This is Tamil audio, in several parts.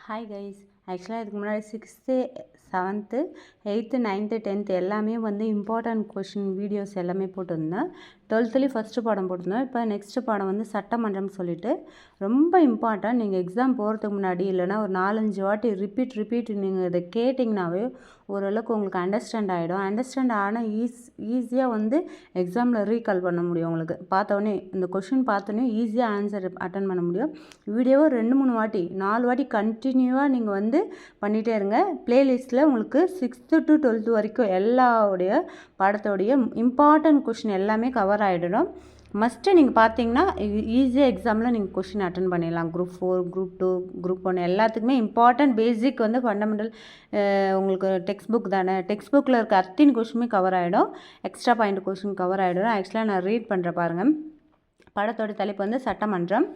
Hi guys. ஆக்சுவலாக இதுக்கு முன்னாடி 6th 7th 8th 9th 10th எல்லாமே வந்து இம்பார்ட்டன்ட் கொஷின் வீடியோஸ் எல்லாமே போட்டிருந்தேன். 12th ஃபஸ்ட்டு பாடம் போட்டிருந்தோம். இப்போ நெக்ஸ்ட்டு பாடம் வந்து சட்டமன்றம் சொல்லிட்டு ரொம்ப இம்பார்ட்டன்ட். நீங்கள் எக்ஸாம் போகிறதுக்கு முன்னாடி இல்லைனா ஒரு 4-5 வாட்டி ரிப்பீட் நீங்கள் இதை கேட்டிங்கனாவே ஓரளவுக்கு உங்களுக்கு அண்டர்ஸ்டாண்ட் ஆகிடும். அண்டர்ஸ்டாண்ட் ஆனால் ஈஸியாக வந்து எக்ஸாமில் ரீகால் பண்ண முடியும். உங்களுக்கு பார்த்தோன்னே இந்த கொஷின் பார்த்தோன்னே ஈஸியாக ஆன்சர் அட்டன் பண்ண முடியும். வீடியோவை 2-3 வாட்டி 4 வாட்டி கண்டினியூவாக நீங்கள் வந்து பண்ணிகிட்டே இருங்க. ப்ளேலிஸ்ட்டில் உங்களுக்கு 6th to 12th வரைக்கும் எல்லாவுடைய பாடத்தோடைய இம்பார்ட்டன்ட் கொஷின் எல்லாமே கவர் ஆகிடும். மஸ்ட்டு நீங்கள் பார்த்தீங்கன்னா ஈஸியாக எக்ஸாமில் நீங்கள் கொஷின் அட்டன் பண்ணிடலாம். குரூப் 4 குரூப் 2 குரூப் 1 எல்லாத்துக்குமே இம்பார்ட்டன்ட் பேசிக் வந்து ஃபண்டமெண்டல் உங்களுக்கு டெக்ஸ்ட் புக் தானே. டெக்ஸ்ட் புக்கில் இருக்க அத்தனை கொஷினுமே கவர் ஆகிடும். எக்ஸ்ட்ரா பாயிண்ட் கொஷின் கவர் ஆகிடும். ஆக்சுவலாக நான் ரீட் பண்ணுறேன் பாருங்கள். படத்தோட தலைப்பு வந்து சட்டமன்றம்.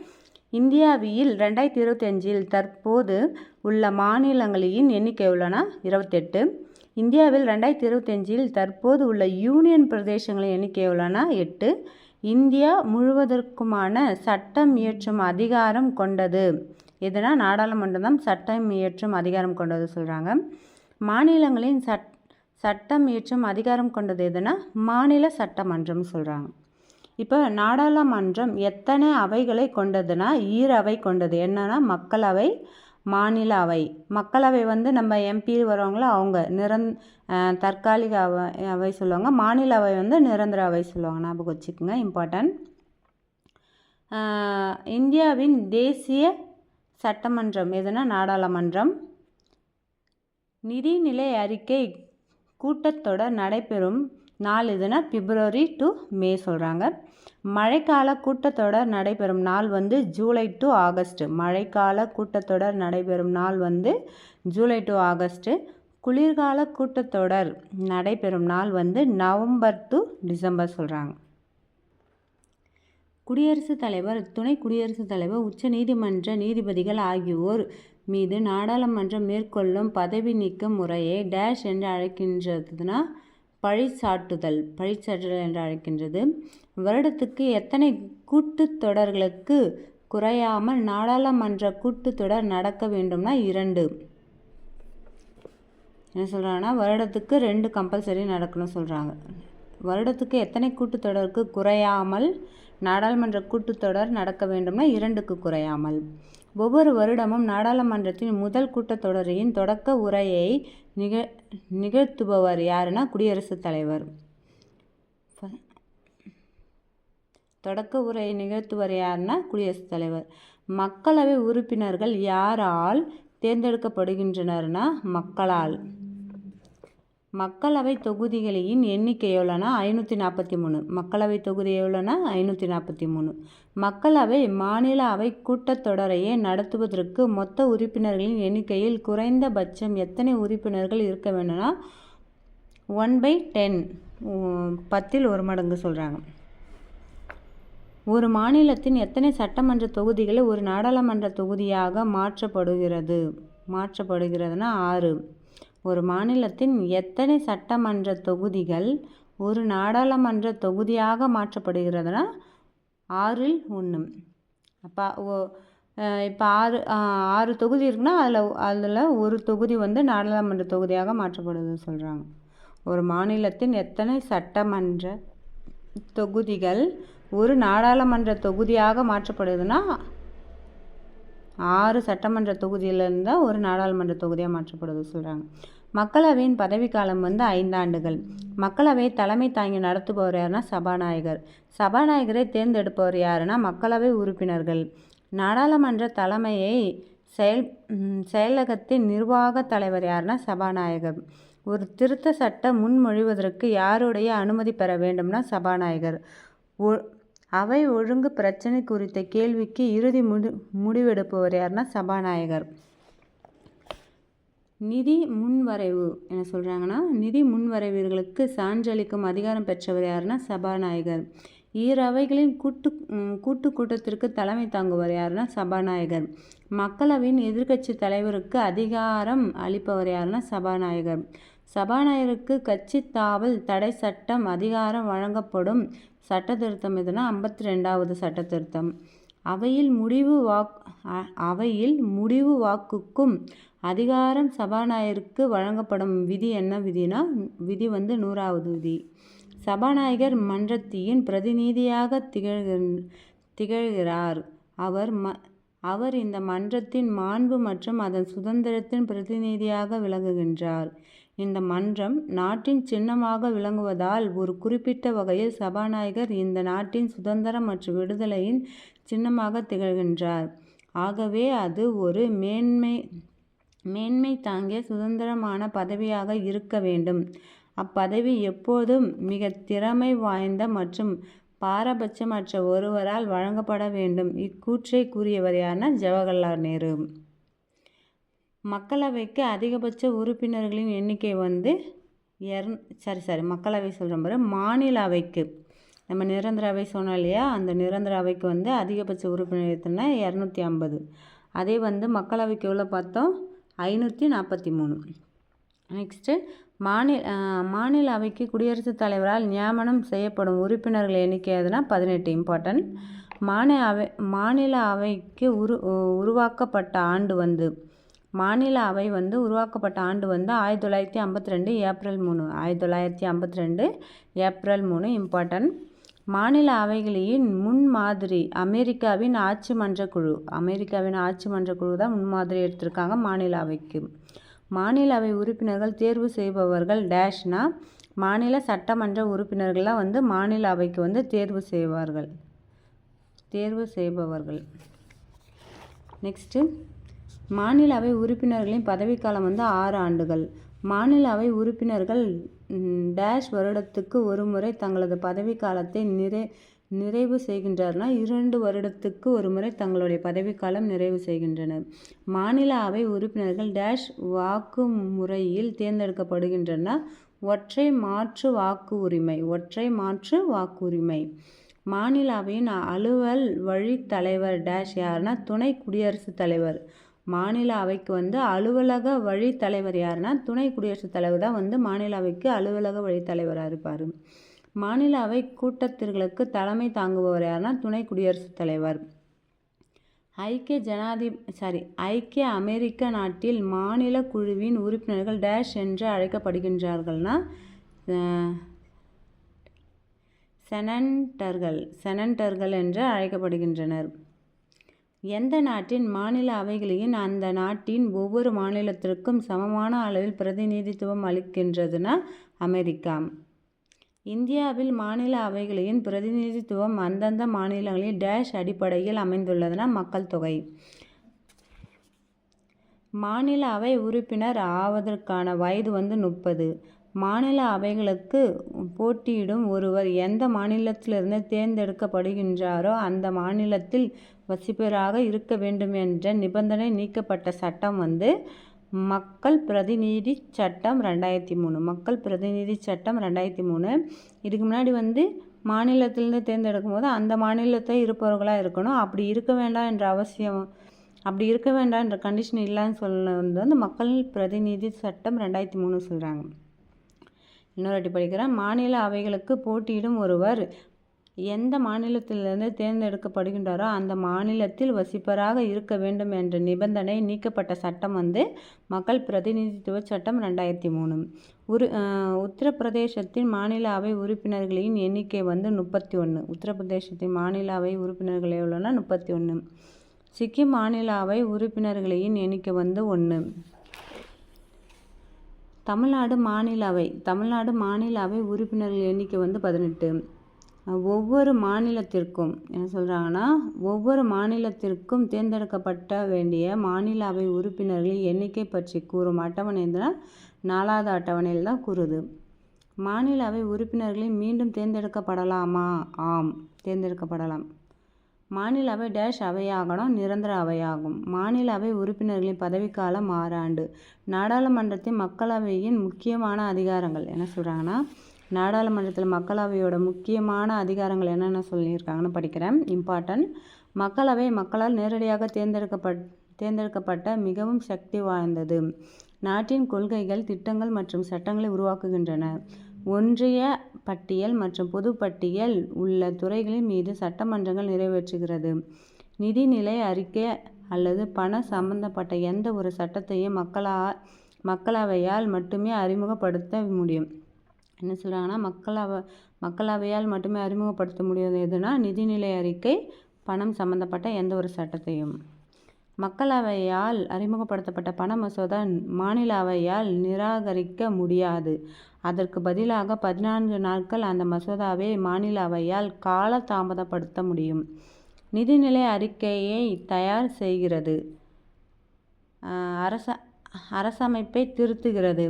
இந்தியாவில் 2025 தற்போது உள்ள மாநிலங்களின் எண்ணிக்கை எவ்வளோனா 28. இந்தியாவில் 2025 தற்போது உள்ள யூனியன் பிரதேசங்களின் எண்ணிக்கை எவ்வளோனா 8. இந்தியா முழுவதற்குமான சட்டம் இயற்றும் அதிகாரம் கொண்டது எதுனா நாடாளுமன்றம் தான் சட்டம் இயற்றும் அதிகாரம் கொண்டது சொல்கிறாங்க. மாநிலங்களின் சட்டம் இயற்றும் அதிகாரம் கொண்டது எதுனா மாநில சட்டமன்றம் சொல்கிறாங்க. இப்போ நாடாளுமன்றம் எத்தனை அவைகளை கொண்டதுன்னா 2 அவை கொண்டது. என்னன்னா மக்களவை, மாநில அவை. மக்களவை வந்து நம்ம எம்பி வருவாங்களோ அவங்க தற்காலிக அவை சொல்லுவாங்க. மாநில அவை வந்து நிரந்தர அவை சொல்லுவாங்க. ஞாபகம் வச்சுக்கோங்க, இம்பார்ட்டன்ட். இந்தியாவின் தேசிய சட்டமன்றம் எதுனா நாடாளுமன்றம். நிதிநிலை அறிக்கை கூட்டத்தொடர் நடைபெறும் நாள் எதுனா February to May சொல்கிறாங்க. மழைக்கால கூட்டத்தொடர் நடைபெறும் நாள் வந்து July to August. மழைக்கால கூட்டத்தொடர் நடைபெறும் நாள் வந்து July to August. குளிர்கால கூட்டத்தொடர் நடைபெறும் நாள் வந்து November to December சொல்கிறாங்க. குடியரசுத் தலைவர், துணை குடியரசுத் தலைவர், உச்ச நீதிமன்ற நீதிபதிகள் ஆகியோர் மீது நாடாளுமன்றம் மேற்கொள்ளும் பதவி நீக்க முறையை டேஷ் என்று அழைக்கின்றதுனா பழிச்சாட்டுதல் என்று அழைக்கின்றது. வருடத்துக்கு எத்தனை கூட்டத்தொடர்களுக்கு குறையாமல் நாடாளுமன்ற கூட்டத்தொடர் நடக்க வேண்டும்னா 2. என்ன சொல்கிறாங்கன்னா வருடத்துக்கு 2 கம்பல்சரி நடக்கணும் சொல்கிறாங்க. வருடத்துக்கு எத்தனை கூட்டத்தொடருக்கு குறையாமல் நாடாளுமன்ற கூட்டத்தொடர் நடக்க வேண்டும்னா 2க்கு குறையாமல். ஒவ்வொரு வருடமும் நாடாளுமன்றத்தின் முதல் கூட்டத்தொடரின் தொடக்க உரையை நிகழ்த்துபவர் யாருன்னா குடியரசுத் தலைவர். தொடக்க உரையை நிகழ்த்துவர் யாருன்னா குடியரசுத் தலைவர். மக்களவை உறுப்பினர்கள் யாரால் தேர்ந்தெடுக்கப்படுகின்றனர்னா மக்களால். மக்களவை தொகுதிகளின் எண்ணிக்கை எவ்வளோனா 543. மக்களவை தொகுதி எவ்வளோனா 543. மக்களவை மாநில அவை கூட்டத்தொடரையே நடத்துவதற்கு மொத்த உறுப்பினர்களின் எண்ணிக்கையில் குறைந்தபட்சம் எத்தனை உறுப்பினர்கள் இருக்க வேண்டும்னா 1/10. 10ல் 1 மடங்கு சொல்கிறாங்க. ஒரு மாநிலத்தின் எத்தனை சட்டமன்ற தொகுதிகளை ஒரு நாடாளுமன்ற தொகுதியாக மாற்றப்படுகிறதுனா 6. ஒரு மாநிலத்தின் எத்தனை சட்டமன்ற தொகுதிகள் ஒரு நாடாளுமன்ற தொகுதியாக மாற்றப்படுகிறதுனா 6ல் 1. அப்போ இப்போ 6 தொகுதி இருக்குன்னா அதில் ஒரு தொகுதி வந்து நாடாளுமன்ற தொகுதியாக மாற்றப்படுது சொல்கிறாங்க. ஒரு மாநிலத்தின் எத்தனை சட்டமன்ற தொகுதிகள் ஒரு நாடாளுமன்ற தொகுதியாக மாற்றப்படுதுன்னா 6 சட்டமன்ற தொகுதியிலேருந்து ஒரு நாடாளுமன்ற தொகுதியாக மாற்றப்படுது சொல்கிறாங்க. மக்களவையின் பதவிக்காலம் வந்து 5 ஆண்டுகள். மக்களவை தலைமை தாங்கி நடத்துபவர் யாருன்னா சபாநாயகர். சபாநாயகரை தேர்ந்தெடுப்பவர் யாருன்னா மக்களவை உறுப்பினர்கள். நாடாளுமன்ற தலைமையை செயலகத்தின் நிர்வாக தலைவர் யாருன்னா சபாநாயகர். ஒரு திருத்த சட்டம் முன்மொழிவதற்கு யாருடைய அனுமதி பெற வேண்டும்னா சபாநாயகர். அவை ஒழுங்கு பிரச்சனை குறித்த கேள்விக்கு இறுதி முடிவெடுப்பவர் யாருன்னா சபாநாயகர். நிதி முன்வரைவு என்ன சொல்கிறாங்கன்னா நிதி முன்வரைவுகளுக்கு சான்றளிக்கும் அதிகாரம் பெற்றவர் யாருன்னா சபாநாயகர். 2 அவைகளின் கூட்டத்திற்கு தலைமை தாங்குவர் யாருன்னா சபாநாயகர். மக்களவையின் எதிர்க்கட்சி தலைவருக்கு அதிகாரம் அளிப்பவர் யாருன்னா சபாநாயகர். சபாநாயகருக்கு கட்சி தாவல் தடை சட்டம் அதிகாரம் வழங்கப்படும் சட்ட திருத்தம் எதுனா 52வது சட்ட திருத்தம். அவையில் முடிவு வாக்குக்கும் அதிகாரம் சபாநாயகருக்கு வழங்கப்படும் விதி என்ன விதினா விதி வந்து 100வது விதி. சபாநாயகர் மன்றத்தின் பிரதிநிதியாக திகழ்கிறார். அவர் இந்த மன்றத்தின் மாண்பு மற்றும் அதன் சுதந்திரத்தின் பிரதிநிதியாக விளங்குகின்றார். இந்த மன்றம் நாட்டின் சின்னமாக விளங்குவதால் ஒரு குறிப்பிட்ட வகையில் சபாநாயகர் இந்த நாட்டின் சுதந்திரம் மற்றும் விடுதலையின் சின்னமாக திகழ்கின்றார். ஆகவே அது ஒரு மேன்மை தாங்கிய சுதந்திரமான பதவியாக இருக்க வேண்டும். அப்பதவி எப்போதும் மிக திறமை வாய்ந்த மற்றும் பாரபட்சமற்ற ஒருவரால் வழங்கப்பட வேண்டும். இக்கூற்றை கூறியவர் யாருன்னா ஜவஹர்லால் நேரு. மக்களவைக்கு அதிகபட்ச உறுப்பினர்களின் எண்ணிக்கை வந்து மக்களவை சொல்கிற மாதிரி மாநில அவைக்கு நம்ம நிரந்தர அவை சொன்னோம் இல்லையா, அந்த நிரந்தர அவைக்கு வந்து அதிகபட்ச உறுப்பினர் எத்தனை 250. அதே வந்து மக்களவைக்கு எவ்வளோ பார்த்தோம் 543. நெக்ஸ்ட்டு மாநில அவைக்கு குடியரசுத் தலைவரால் நியமனம் செய்யப்படும் உறுப்பினர்கள் எண்ணிக்கை எதுனா 18. இம்பார்ட்டன்ட். மாநில அவைக்கு உருவாக்கப்பட்ட ஆண்டு வந்து மாநில அவை வந்து உருவாக்கப்பட்ட ஆண்டு வந்து 1952 ஏப்ரல் 3. 1952 April 3 important. மாநில அவைகளின் முன்மாதிரி அமெரிக்காவின் ஆட்சி மன்ற குழு தான் முன்மாதிரி எடுத்திருக்காங்க மாநில அவைக்கு. மாநில அவை உறுப்பினர்கள் தேர்வு செய்பவர்கள் டேஷ்னா மாநில சட்டமன்ற உறுப்பினர்கள்லாம் வந்து மாநில அவைக்கு வந்து தேர்வு செய்பவர்கள். நெக்ஸ்ட்டு மாநில அவை உறுப்பினர்களின் பதவிக்காலம் வந்து 6 ஆண்டுகள். மாநில அவை உறுப்பினர்கள் டேஷ் வருடத்துக்கு ஒரு முறை தங்களது பதவிக்காலத்தை நிறைவு செய்கின்றனர். 2 வருடத்துக்கு ஒரு முறை தங்களுடைய பதவிக்காலம் நிறைவு செய்கின்றனர். மாநில அவை உறுப்பினர்கள் டேஷ் வாக்கு முறையில் தேர்ந்தெடுக்கப்படுகின்றனர். ஒற்றை மாற்று வாக்கு உரிமை. மாநில அவையின் அலுவல் வழி தலைவர் டேஷ் யாருன்னா துணை குடியரசுத் தலைவர். மாநில அவைக்கு வந்து அலுவலக வழி தலைவர் யாருன்னா துணை குடியரசுத் தலைவர் தான் வந்து மாநில அவைக்கு அலுவலக வழி தலைவராக இருப்பார். மாநில அவை கூட்டத்திற்கு தலைமை தாங்குபவர் யாருன்னா துணை குடியரசுத் தலைவர். ஐக்கிய அமெரிக்க நாட்டில் மாநில குழுவின் உறுப்பினர்கள் டேஷ் என்று அழைக்கப்படுகின்றார்கள்னா செனட்டர்கள் என்று அழைக்கப்படுகின்றனர். எந்த நாட்டின் மாநில அவைகளின் அந்த நாட்டின் ஒவ்வொரு மாநிலத்திற்கும் சமமான அளவில் பிரதிநிதித்துவம் அளிக்கின்றதுன்னா அமெரிக்கா. இந்தியாவில் மாநில அவைகளின் பிரதிநிதித்துவம் அந்தந்த மாநிலங்களில் டேஷ் அடிப்படையில் அமைந்துள்ளதுன்னா மக்கள் தொகை. மாநில அவை உறுப்பினர் ஆவதற்கான வயது வந்து 30. மாநில அவைகளுக்கு போட்டியிடும் ஒருவர் எந்த மாநிலத்திலிருந்து தேர்ந்தெடுக்கப்படுகின்றாரோ அந்த மாநிலத்தில் வசிப்பவராக இருக்க வேண்டும் என்ற நிபந்தனை நீக்கப்பட்ட சட்டம் வந்து மக்கள் பிரதிநிதி சட்டம் 2003. மக்கள் பிரதிநிதி சட்டம் 2003. இதுக்கு முன்னாடி வந்து மாநிலத்திலேருந்து தேர்ந்தெடுக்கும் போது அந்த மாநிலத்தை இருப்பவர்களாக இருக்கணும். அப்படி இருக்க வேண்டாம் என்ற கண்டிஷன் இல்லைன்னு சொல்ல வந்து மக்கள் பிரதிநிதி சட்டம் 2003 சொல்கிறாங்க. இன்னொரு வாட்டி படிக்கிறேன். மாநில அவைகளுக்கு போட்டியிடும் ஒருவர் எந்த மாநிலத்திலிருந்து தேர்ந்தெடுக்கப்படுகின்றாரோ அந்த மாநிலத்தில் வசிப்பவராக இருக்க வேண்டும் என்ற நிபந்தனை நீக்கப்பட்ட சட்டம் வந்து மக்கள் பிரதிநிதித்துவ சட்டம் 2003. உத்தரப்பிரதேசத்தின் மாநில அவை உறுப்பினர்களின் எண்ணிக்கை வந்து 31. உத்தரப்பிரதேசத்தின் மாநில அவை உறுப்பினர்கள் எவ்வளோன்னா 31. சிக்கிம் மாநில அவை உறுப்பினர்களின் எண்ணிக்கை வந்து 1. தமிழ்நாடு மாநில அவை உறுப்பினர்கள் எண்ணிக்கை வந்து 18. ஒவ்வொரு மாநிலத்திற்கும் என்ன சொல்கிறாங்கன்னா ஒவ்வொரு மாநிலத்திற்கும் தேர்ந்தெடுக்கப்பட்ட வேண்டிய மாநில அவை உறுப்பினர்களின் எண்ணிக்கை பற்றி கூறும் அட்டவணை தான் 4வது அட்டவணையில் தான் கூறுது. மாநில அவை உறுப்பினர்களில் மீண்டும் தேர்ந்தெடுக்கப்படலாமா? ஆம், தேர்ந்தெடுக்கப்படலாம். மாநில அவை டேஷ் அவையாகணும், நிரந்தர அவையாகும். மாநில அவை உறுப்பினர்களின் பதவிக்காலம் 6 ஆண்டு. நாடாளுமன்றத்தின் மக்களவையின் முக்கியமான அதிகாரங்கள் என்ன சொல்கிறாங்கன்னா நாடாளுமன்றத்தில் மக்களவையோட முக்கியமான அதிகாரங்கள் என்னென்ன சொல்லியிருக்காங்கன்னு படிக்கிறேன். இம்பார்ட்டன்ட். மக்களவை மக்களால் நேரடியாக தேர்ந்தெடுக்கப்பட்ட மிகவும் சக்தி வாய்ந்தது. நாட்டின் கொள்கைகள், திட்டங்கள் மற்றும் சட்டங்களை உருவாக்குகின்றன. ஒன்றிய பட்டியல் மற்றும் பொது பட்டியல் உள்ள துறைகளின் மீது சட்டமன்றங்கள் நிறைவேற்றுகிறது. நிதிநிலை அறிக்கை அல்லது பண சம்பந்தப்பட்ட எந்த ஒரு சட்டத்தையும் மக்களவையால் மட்டுமே அறிமுகப்படுத்த முடியும். என்ன சொல்கிறாங்கன்னா, மக்களவையால் மட்டுமே அறிமுகப்படுத்த முடியாது எதுனா நிதிநிலை அறிக்கை, பணம் சம்பந்தப்பட்ட எந்த ஒரு சட்டத்தையும். மக்களவையால் அறிமுகப்படுத்தப்பட்ட பண மசோதா மாநில அவையால் நிராகரிக்க முடியாது. அதற்கு பதிலாக 14 நாட்கள் அந்த மசோதாவை மாநில அவையால் கால தாமதப்படுத்த முடியும். நிதிநிலை அறிக்கையை தயார் செய்கிறது, அரசமைப்பை திருத்துகிறது,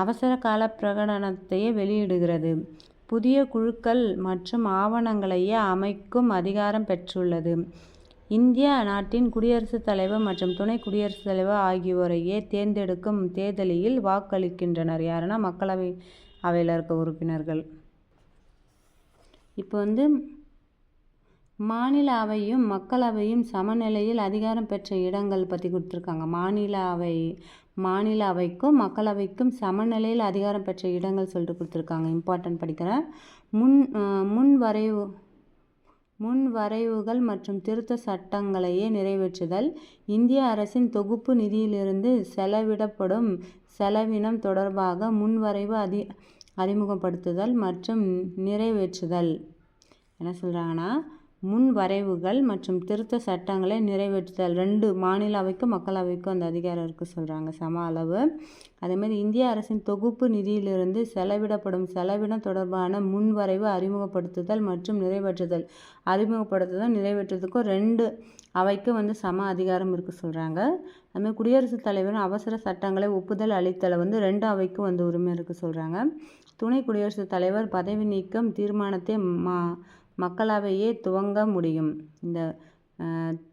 அவசர கால பிரகடனத்தை வெளியிடுகிறது, புதிய குழுக்கள் மற்றும் ஆவணங்களையே அமைக்கும் அதிகாரம் பெற்றுள்ளது. இந்திய நாட்டின் குடியரசுத் தலைவர் மற்றும் துணை குடியரசுத் தலைவர் ஆகியோரையே தேர்ந்தெடுக்கும் தேர்தலில் வாக்களிக்கின்றனர். யாருன்னா அவையில் இருக்க உறுப்பினர்கள். இப்போ மாநில அவையும் மக்களவையும் சமநிலையில் அதிகாரம் பெற்ற இடங்கள் பற்றி கொடுத்துருக்காங்க. மாநில அவைக்கும் மக்களவைக்கும் சமநிலையில் அதிகாரம் பெற்ற இடங்கள் சொல்லிட்டு கொடுத்துருக்காங்க. இம்பார்ட்டன்ட் படிக்கிறேன். முன்வரைவுகள் மற்றும் திருத்த சட்டங்களையே நிறைவேற்றுதல், இந்திய அரசின் தொகுப்பு நிதியிலிருந்து செலவிடப்படும் செலவினம் தொடர்பாக முன்வரைவு அறிமுகப்படுத்துதல் மற்றும் நிறைவேற்றுதல். என்ன சொல்கிறாங்கன்னா, முன்வரைவுகள் மற்றும் திருத்த சட்டங்களை நிறைவேற்றுதல் 2 மாநில அவைக்கும் மக்களவைக்கும் அந்த அதிகாரம் இருக்குது சொல்கிறாங்க, சம அளவு. அதேமாதிரி இந்திய அரசின் தொகுப்பு நிதியிலிருந்து செலவிடப்படும் செலவினம் தொடர்பான முன்வரைவு அறிமுகப்படுத்துதல் மற்றும் நிறைவேற்றுதல். நிறைவேற்றுறதுக்கும் 2 அவைக்கு சம அதிகாரம் இருக்குது சொல்கிறாங்க. அதுமாதிரி குடியரசுத் தலைவரின் அவசர சட்டங்களை ஒப்புதல் அளித்தலை 2 அவைக்கும் உரிமை இருக்குது சொல்கிறாங்க. துணை குடியரசுத் தலைவர் பதவி நீக்கம் தீர்மானத்தை மக்களவையே துவங்க முடியும். இந்த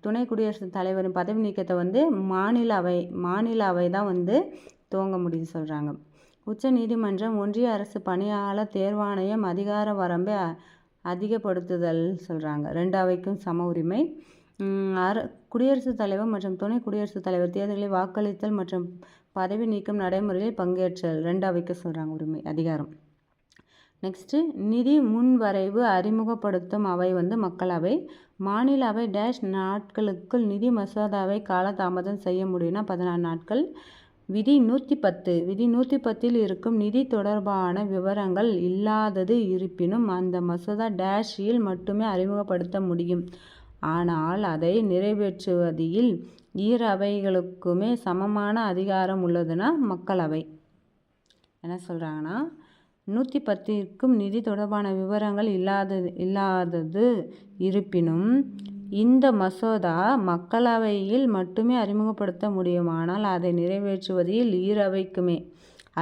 துணை குடியரசுத் தலைவரின் பதவி நீக்கத்தை மாநில அவை தான் துவங்க முடியும் சொல்கிறாங்க. உச்ச நீதிமன்றம் ஒன்றிய அரசு பணியாளர் தேர்வாணையம் அதிகார வரம்பை அதிகப்படுத்துதல் சொல்கிறாங்க. 2 அவைக்கும் சம உரிமை. குடியரசுத் தலைவர் மற்றும் துணை குடியரசுத் தலைவர் தேர்தலில் வாக்களித்தல் மற்றும் பதவி நீக்கம் நடைமுறையில் பங்கேற்றல் 2 அவைக்கு சொல்கிறாங்க உரிமை அதிகாரம். நெக்ஸ்ட்டு நிதி முன்வரைவு அறிமுகப்படுத்தும் அவை மக்களவை. மாநில அவை நாட்களுக்குள் நிதி மசோதாவை காலதாமதம் செய்ய முடியும்னா 14 நாட்கள். விதி 110 இருக்கும் நிதி தொடர்பான விவரங்கள் இல்லாதது இருப்பினும் அந்த மசோதா யில் மட்டுமே அறிமுகப்படுத்த முடியும். ஆனால் அதை நிறைவேற்றுவதில் இரு அவைகளுக்குமே சமமான அதிகாரம் உள்ளதுன்னா மக்களவை. என்ன சொல்கிறாங்கன்னா, 110 நிதி தொடர்பான விவரங்கள் இல்லாதது இருப்பினும் இந்த மசோதா மக்களவையில் மட்டுமே அறிமுகப்படுத்த முடியும். ஆனால் அதை நிறைவேற்றுவதில் இரு அவைக்குமே,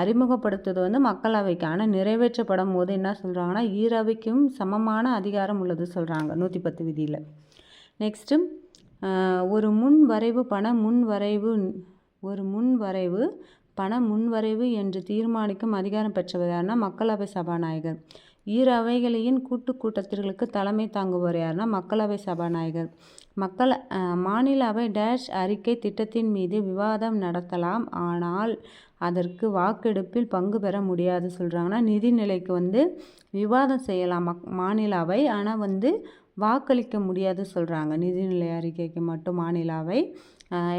அறிமுகப்படுத்துவது மக்களவைக்கு, ஆனால் நிறைவேற்றப்படும் போது என்ன சொல்கிறாங்கன்னா இரு அவைக்கும் சமமான அதிகாரம் உள்ளது சொல்கிறாங்க 110 விதியில். நெக்ஸ்ட்டு ஒரு முன்வரைவு என்று தீர்மானிக்கும் அதிகாரம் பெற்றவர் யாருன்னா மக்களவை சபாநாயகர். இரு அவைகளின் கூட்டத்திற்கு தலைமை தாங்குபவர் யாருன்னா மக்களவை சபாநாயகர். மாநில அவை அறிக்கை திட்டத்தின் மீது விவாதம் நடத்தலாம், ஆனால் அதற்கு வாக்கெடுப்பில் பங்கு பெற முடியாது சொல்கிறாங்கன்னா, நிதிநிலைக்கு விவாதம் செய்யலாம் மாநில அவை, ஆனால் வாக்களிக்க முடியாது சொல்கிறாங்க. நிதிநிலை அறிக்கைக்கு மட்டும் மாநில அவை.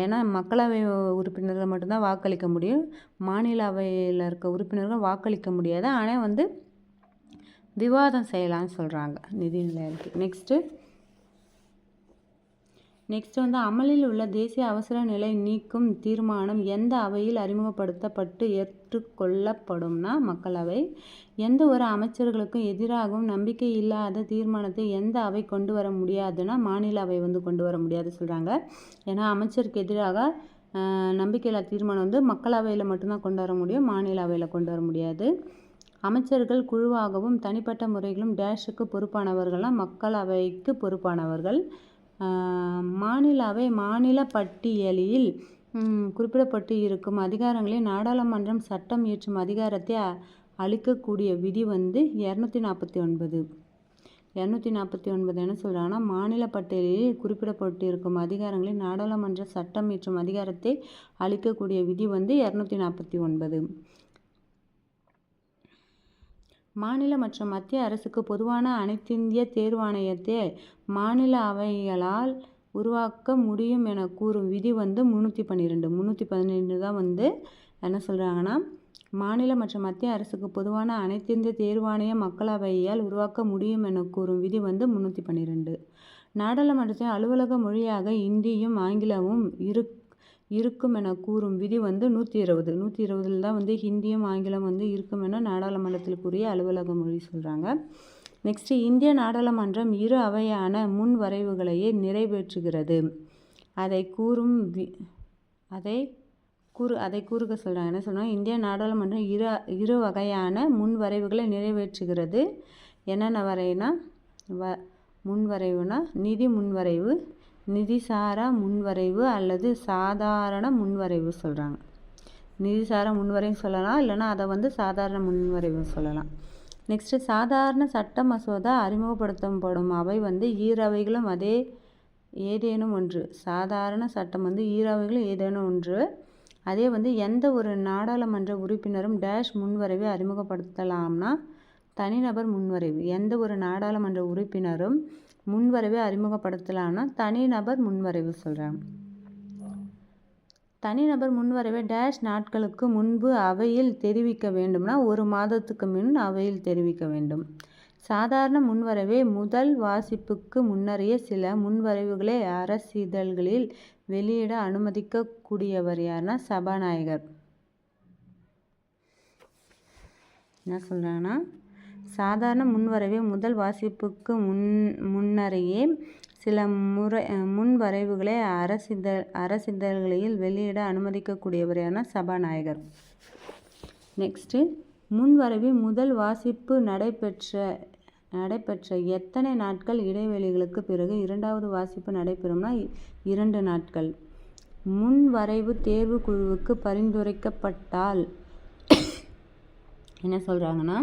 ஏன்னா மக்களவை உறுப்பினர்கள் மட்டும்தான் வாக்களிக்க முடியும், மாநில அவையில் இருக்க உறுப்பினர்கள் வாக்களிக்க முடியாது, ஆனால் விவாதம் செய்யலாம்னு சொல்கிறாங்க நிதிநிலை அறிக்கை. நெக்ஸ்ட் அமலில் உள்ள தேசிய அவசர நிலை நீக்கும் தீர்மானம் எந்த அவையில் அறிமுகப்படுத்தப்பட்டு ஏற்றுக்கொள்ளப்படும்னா மக்களவை. எந்த ஒரு அமைச்சர்களுக்கும் எதிராகவும் நம்பிக்கை இல்லாத தீர்மானத்தை எந்த அவை கொண்டு வர முடியாதுன்னா மாநில அவை கொண்டு வர முடியாது சொல்கிறாங்க. ஏன்னா அமைச்சருக்கு எதிராக நம்பிக்கையில்லா தீர்மானம் மக்களவையில் மட்டும்தான் கொண்டு வர முடியும், மாநில அவையில் கொண்டு வர முடியாது. அமைச்சர்கள் குழுவாகவும் தனிப்பட்ட முறைகளும் க்கு பொறுப்பானவர்கள்லாம் மக்களவைக்கு பொறுப்பானவர்கள். மாநில அவை மாநில பட்டியலில் குறிப்பிடப்பட்டு இருக்கும் அதிகாரங்களை நாடாளுமன்றம் சட்டம் இயற்றும் அதிகாரத்தை அளிக்கக்கூடிய விதி 249. என்ன சொல்கிறாங்கன்னா, மாநில பட்டியலில் குறிப்பிடப்பட்டு இருக்கும் அதிகாரங்களை நாடாளுமன்ற சட்டம் இயற்றும் அதிகாரத்தை அளிக்கக்கூடிய விதி 249. மாநில மற்றும் மத்திய அரசுக்கு பொதுவான அனைத்திந்திய தேர்வாணையத்தை மாநில அவைகளால் உருவாக்க முடியும் என கூறும் விதி வந்து 312. 312 தான் வந்து என்ன சொல்கிறாங்கன்னா, மாநில மற்றும் மத்திய அரசுக்கு பொதுவான அனைத்திந்திய தேர்வாணைய மக்களவையால் உருவாக்க முடியும் என கூறும் விதி வந்து 312. நாடாளுமன்றத்தின் அலுவலக மொழியாக இந்தியும் ஆங்கிலமும் இருக்கும் என கூறும் விதி வந்து 120. 120 தான் வந்து ஹிந்தியும் ஆங்கிலம் வந்து இருக்கும் என நாடாளுமன்றத்தில் கூறிய அலுவலக மொழி சொல்கிறாங்க. நெக்ஸ்ட்டு, இந்திய நாடாளுமன்றம் இரு அவையான முன் வரைவுகளையே நிறைவேற்றுகிறது. அதை கூறுக சொல்கிறாங்க. என்ன சொல்கிறாங்க? இந்திய நாடாளுமன்றம் இரு வகையான முன் வரைவுகளை நிறைவேற்றுகிறது. என்னென்ன வரைனா முன்வரைவுனா நிதி முன்வரைவு, நிதிசாரா முன்வரைவு அல்லது சாதாரண முன்வரைவு சொல்கிறாங்க. நிதிசாரா முன்வரைவு சொல்லலாம், இல்லைனா அதை வந்து சாதாரண முன்வரைவு சொல்லலாம். நெக்ஸ்ட்டு, சாதாரண சட்ட மசோதா அறிமுகப்படுத்தப்படும் அவை வந்து ஈரவைகளும் ஏதேனும் ஒன்று. சாதாரண சட்டம் வந்து ஈரவைகளும் ஏதேனும் ஒன்று. அதே வந்து எந்த ஒரு நாடாளுமன்ற உறுப்பினரும் டேஷ் முன்வரைவை அறிமுகப்படுத்தலாம்னா தனிநபர் முன்வரைவு. எந்த ஒரு நாடாளுமன்ற உறுப்பினரும் முன்வரைவை அறிமுகப்படுத்தலாம்னா தனிநபர் முன்வரைவு சொல்கிறாங்க. தனிநபர் முன்வரைவை டேஷ் நாட்களுக்கு முன்பு அவையில் தெரிவிக்க வேண்டும்னா 1 மாதத்துக்கு முன் அவையில் தெரிவிக்க வேண்டும். சாதாரண முன்வரைவை முதல் வாசிப்புக்கு முன்னரே சில முன்வரைவுகளை அரசிதழ்களில் வெளியிட அனுமதிக்கக்கூடியவர் யாருன்னா சபாநாயகர். என்ன சொல்கிறாங்கன்னா, சாதாரண முன்வரைவை முதல் வாசிப்புக்கு முன்னரையே சில முன்வரைவுகளை அரசிதழ்களில் வெளியிட அனுமதிக்கக்கூடியவர் யாருன்னா சபாநாயகர். நெக்ஸ்ட்டு, முன்வரைவின் முதல் வாசிப்பு நடைபெற்ற எத்தனை நாட்கள் இடைவெளிகளுக்கு பிறகு இரண்டாவது வாசிப்பு நடைபெறும்னா 2 நாட்கள். முன்வரைவு தேர்வு குழுவுக்கு பரிந்துரைக்கப்பட்டால் என்ன சொல்கிறாங்கன்னா,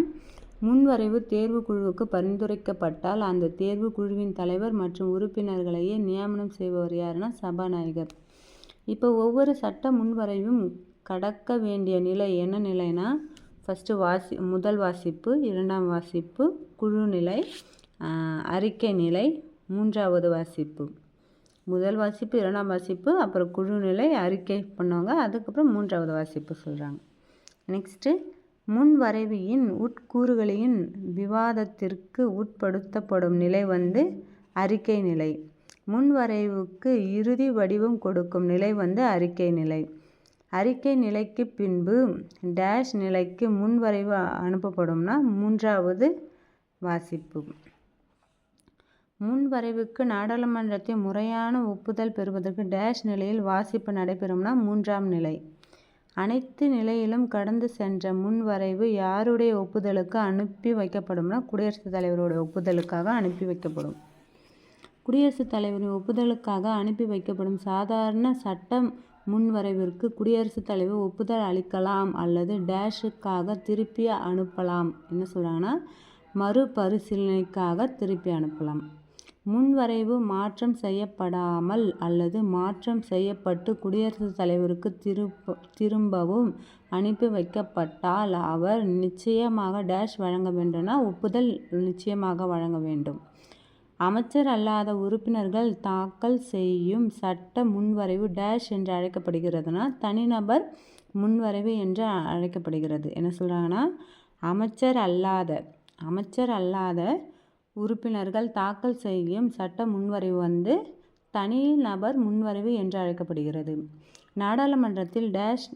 முன்வரைவு தேர்வு குழுவுக்கு பரிந்துரைக்கப்பட்டால் அந்த தேர்வு குழுவின் தலைவர் மற்றும் உறுப்பினர்களையே நியமனம் செய்பவர் யாருன்னா சபாநாயகர். இப்போ ஒவ்வொரு சட்ட முன்வரைவும் கடக்க வேண்டிய நிலை என்ன நிலைனா, ஃபஸ்ட்டு முதல் வாசிப்பு, 2ஆம் வாசிப்பு, குழு நிலை, அறிக்கை நிலை, 3வது வாசிப்பு. முதல் வாசிப்பு, 2ஆம் வாசிப்பு, அப்புறம் குழு நிலை, அறிக்கை பண்ணுவாங்க, அதுக்கப்புறம் 3வது வாசிப்பு சொல்கிறாங்க. நெக்ஸ்ட்டு, முன்வரைவின் உட்கூறுகளின் விவாதத்திற்கு உட்படுத்தப்படும் நிலை வந்து அறிக்கை நிலை. முன்வரைவுக்கு இறுதி வடிவம் கொடுக்கும் நிலை வந்து அறிக்கை நிலை. அறிக்கை நிலைக்கு பின்பு டேஷ் நிலைக்கு முன்வரைவு அனுப்பப்படும்னா 3வது வாசிப்பு. முன்வரைவுக்கு நாடாளுமன்றத்தின் முறையான ஒப்புதல் பெறுவதற்கு டேஷ் நிலையில் வாசிப்பு நடைபெறும்னா 3ஆம் நிலை. அனைத்து நிலையிலும் கடந்து சென்ற முன்வரைவு யாருடைய ஒப்புதலுக்கு அனுப்பி வைக்கப்படும்னா குடியரசுத் தலைவருடைய ஒப்புதலுக்காக அனுப்பி வைக்கப்படும். குடியரசுத் தலைவரின் ஒப்புதலுக்காக அனுப்பி வைக்கப்படும் சாதாரண சட்டம் முன்வரைவிற்கு குடியரசுத் தலைவர் ஒப்புதல் அளிக்கலாம் அல்லது டேஷுக்காக திருப்பி அனுப்பலாம். என்ன சொல்கிறாங்கன்னா, மறுபரிசீலனைக்காக திருப்பி அனுப்பலாம். முன்வரைவு மாற்றம் செய்யப்படாமல் அல்லது மாற்றம் செய்யப்பட்டு குடியரசுத் தலைவருக்கு திரும்பவும் அனுப்பி வைக்கப்பட்டால் அவர் நிச்சயமாக டேஷ் வழங்க வேண்டும்னா ஒப்புதல் நிச்சயமாக வழங்க வேண்டும். அமைச்சர் அல்லாத உறுப்பினர்கள் தாக்கல் செய்யும் சட்ட முன்வரைவு டேஷ் என்று அழைக்கப்படுகிறதுனா தனிநபர் முன்வரைவு என்று அழைக்கப்படுகிறது. என்ன சொல்கிறாங்கன்னா, அமைச்சர் அல்லாத உறுப்பினர்கள் தாக்கல் செய்யும் சட்ட முன்வரைவு வந்து தனிநபர் முன்வரைவு என்று அழைக்கப்படுகிறது. நாடாளுமன்றத்தில் டேஷ்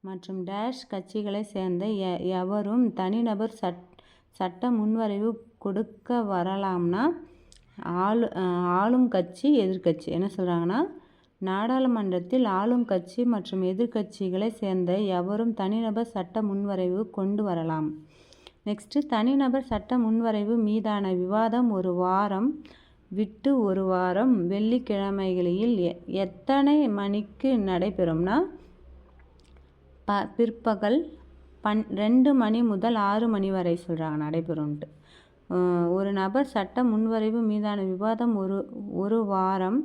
மற்றும் டேஷ் கட்சிகளை சேர்ந்த எவரும் தனிநபர் சட்ட முன்வரைவு கொடுக்க வரலாம்னா ஆளும் கட்சி, எதிர்கட்சி. என்ன சொல்கிறாங்கன்னா, நாடாளுமன்றத்தில் ஆளும் கட்சி மற்றும் எதிர்கட்சிகளை சேர்ந்த எவரும் தனிநபர் சட்ட முன்வரைவு கொண்டு வரலாம். நெக்ஸ்ட்டு, தனிநபர் சட்ட முன்வரைவு மீதான விவாதம் 1 வாரம் விட்டு 1 வாரம் வெள்ளிக்கிழமைகளில் எத்தனை மணிக்கு நடைபெறும்னா பிற்பகல் 2 மணி முதல் 6 மணி வரை சொல்கிறாங்க நடைபெறும்ட்டு. ஒரு நபர் சட்ட முன்வரைவு மீதான விவாதம் 1 வாரம்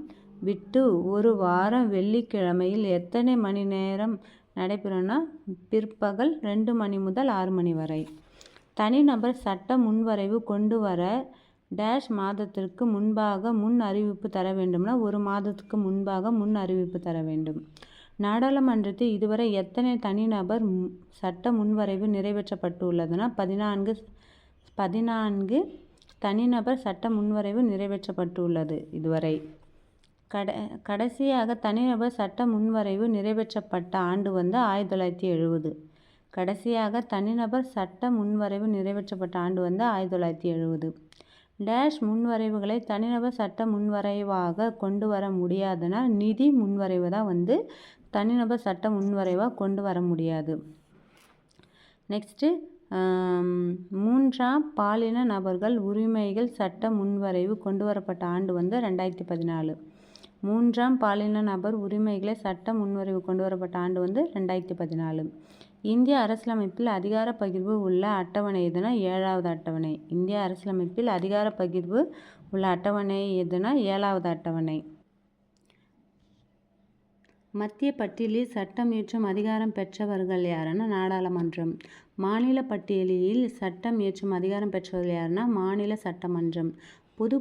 விட்டு 1 வாரம் வெள்ளிக்கிழமையில் எத்தனை மணி நேரம் நடைபெறும்னா பிற்பகல் 2 மணி முதல் 6 மணி வரை. தனிநபர் சட்ட முன்வரைவு கொண்டு வர டேஷ் மாதத்திற்கு முன்பாக முன் அறிவிப்பு தர வேண்டும்னா 1 மாதத்துக்கு முன்பாக முன் அறிவிப்பு தர வேண்டும். நாடாளுமன்றத்தில் இதுவரை எத்தனை தனிநபர் சட்ட முன்வரைவு நிறைவேற்றப்பட்டுள்ளதுன்னா 14 தனிநபர் சட்ட முன்வரைவு நிறைவேற்றப்பட்டுள்ளது இதுவரை. கடைசியாக தனிநபர் சட்ட முன்வரைவு நிறைவேற்றப்பட்ட ஆண்டு 1970. கடைசியாக தனிநபர் சட்ட முன்வரைவு நிறைவேற்றப்பட்ட ஆண்டு 1970. டேஷ் முன்வரைவுகளை தனிநபர் சட்ட முன்வரைவாக கொண்டு வர முடியாதுன்னா நிதி முன்வரைவு தான் தனிநபர் சட்ட முன்வரைவாக கொண்டு வர முடியாது. நெக்ஸ்ட்டு 3ஆம் பாலின நபர்கள் உரிமைகள் சட்ட முன்வரைவு கொண்டு வரப்பட்ட ஆண்டு 2014. 3ஆம் பாலின நபர் உரிமைகளை சட்ட முன்வரைவு கொண்டு வரப்பட்ட ஆண்டு 2014. இந்திய அரசியலமைப்பில் அதிகார பகிர்வு உள்ள அட்டவணை எதுனா 7வது அட்டவணை. இந்திய அரசியலமைப்பில் அதிகார பகிர்வு உள்ள அட்டவணை எதுனா 7வது அட்டவணை. மத்திய பட்டியலில் சட்டம் இயற்றும் அதிகாரம் பெற்றவர்கள் யாருன்னா நாடாளுமன்றம். மாநில பட்டியலில் சட்டம் இயற்றும் அதிகாரம் பெற்றவர்கள் யாருன்னா மாநில சட்டமன்றம். பொது